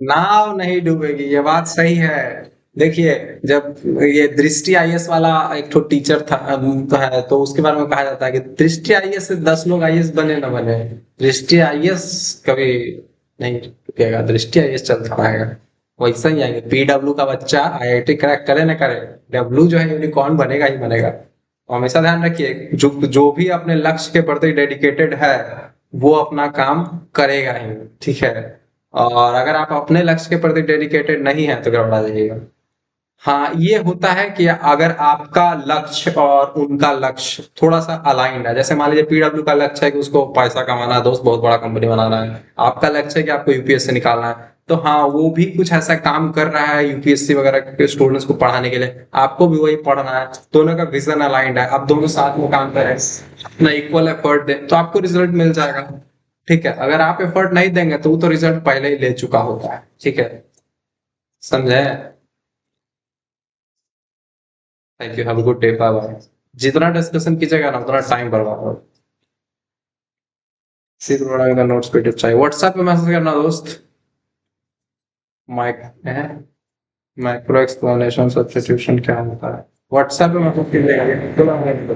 नाव नहीं डूबेगी, ये बात सही है। देखिए, जब ये दृष्टि आईएएस वाला एक तो टीचर था, तो है, तो उसके बारे में कहा जाता है कि दृष्टि आईएएस से 10 लोग आईएएस बने न बने, दृष्टि आईएएस कभी नहीं रुकेगा, दृष्टि आईएएस चलता रहेगा। वैसा ही आएंगे, पीडब्ल्यू का बच्चा आईआईटी क्रैक करे ना करे, डब्ल्यू जो है यूनिकॉर्न बनेगा ही बनेगा। तो हमेशा ध्यान रखिए, जो जो भी अपने लक्ष्य के प्रति डेडिकेटेड है वो अपना काम करेगा ही, ठीक है। और अगर आप अपने लक्ष्य के प्रति डेडिकेटेड नहीं है तो गड़बड़ा जाइएगा। हाँ, ये होता है कि अगर आपका लक्ष्य और उनका लक्ष्य थोड़ा सा अलाइंड है, जैसे मान लीजिए पीडब्ल्यू का लक्ष्य है कि उसको पैसा कमाना है दोस्त, बहुत बड़ा कंपनी बनाना है, आपका लक्ष्य है कि आपको यूपीएससी निकालना है, तो हाँ वो भी कुछ ऐसा काम कर रहा है यूपीएससी वगैरह के स्टूडेंट्स को पढ़ाने के लिए, आपको भी वही पढ़ना है, दोनों का विजन अलाइंड है, आप दोनों साथ में काम करें, अपना इक्वल एफर्ट दें तो आपको रिजल्ट मिल जाएगा। ठीक है, अगर आप एफर्ट नहीं देंगे तो वो तो रिजल्ट पहले ही ले चुका होता है, ठीक है, समझे। Thank you, have a good day, bye bye. जितना डिस्कशन कीजिएगा ना उतना टाइम बर्बाद होगा। इसी तरह का नोट्स पीडीएफ चाहिए व्हाट्सएप पे मैसेज करना दोस्त। माइक है, माइक्रो एक्सप्लेनेशन सब्स्टिट्यूशन क्या होता है, व्हाट्सएप पे मैसेज कीजिएगा।